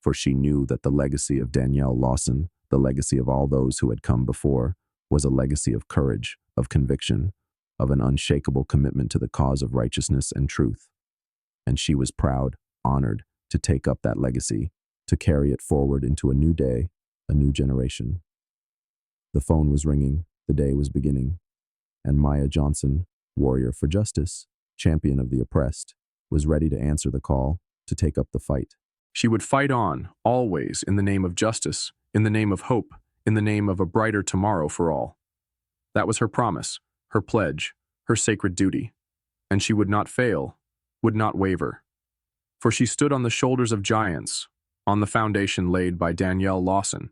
For she knew that the legacy of Danielle Lawson, the legacy of all those who had come before, was a legacy of courage, of conviction, of an unshakable commitment to the cause of righteousness and truth. And she was proud, honored, to take up that legacy, to carry it forward into a new day, a new generation. The phone was ringing, the day was beginning, and Maya Johnson, warrior for justice, champion of the oppressed, was ready to answer the call, to take up the fight. She would fight on, always, in the name of justice, in the name of hope, in the name of a brighter tomorrow for all. That was her promise, her pledge, her sacred duty. And she would not fail, would not waver. For she stood on the shoulders of giants, on the foundation laid by Danielle Lawson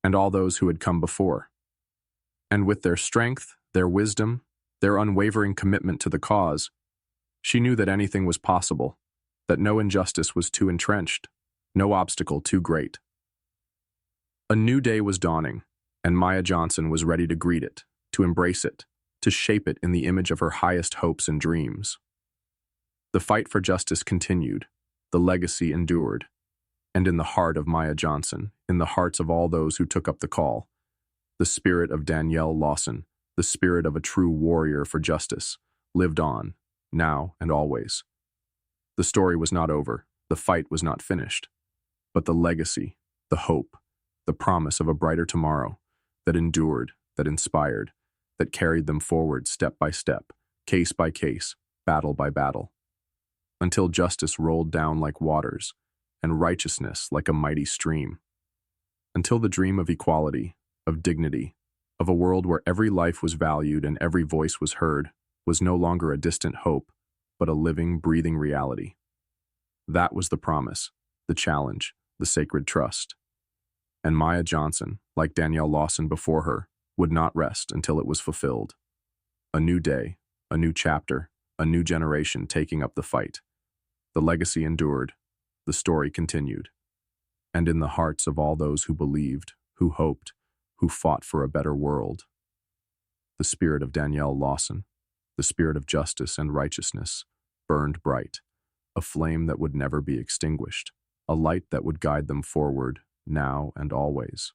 and all those who had come before. And with their strength, their wisdom, their unwavering commitment to the cause, she knew that anything was possible, that no injustice was too entrenched, no obstacle too great. A new day was dawning, and Maya Johnson was ready to greet it, to embrace it, to shape it in the image of her highest hopes and dreams. The fight for justice continued, the legacy endured, and in the heart of Maya Johnson, in the hearts of all those who took up the call, the spirit of Danielle Lawson, the spirit of a true warrior for justice, lived on, now and always. The story was not over, the fight was not finished, but the legacy, the hope, the promise of a brighter tomorrow that endured, that inspired, that carried them forward step by step, case by case, battle by battle, until justice rolled down like waters and righteousness like a mighty stream, until the dream of equality, of dignity, of a world where every life was valued and every voice was heard, was no longer a distant hope, but a living, breathing reality. That was the promise, the challenge, the sacred trust. And Maya Johnson, like Danielle Lawson before her, would not rest until it was fulfilled. A new day, a new chapter, a new generation taking up the fight. The legacy endured, the story continued. And in the hearts of all those who believed, who hoped, who fought for a better world, the spirit of Danielle Lawson, the spirit of justice and righteousness, burned bright, a flame that would never be extinguished, a light that would guide them forward, now and always.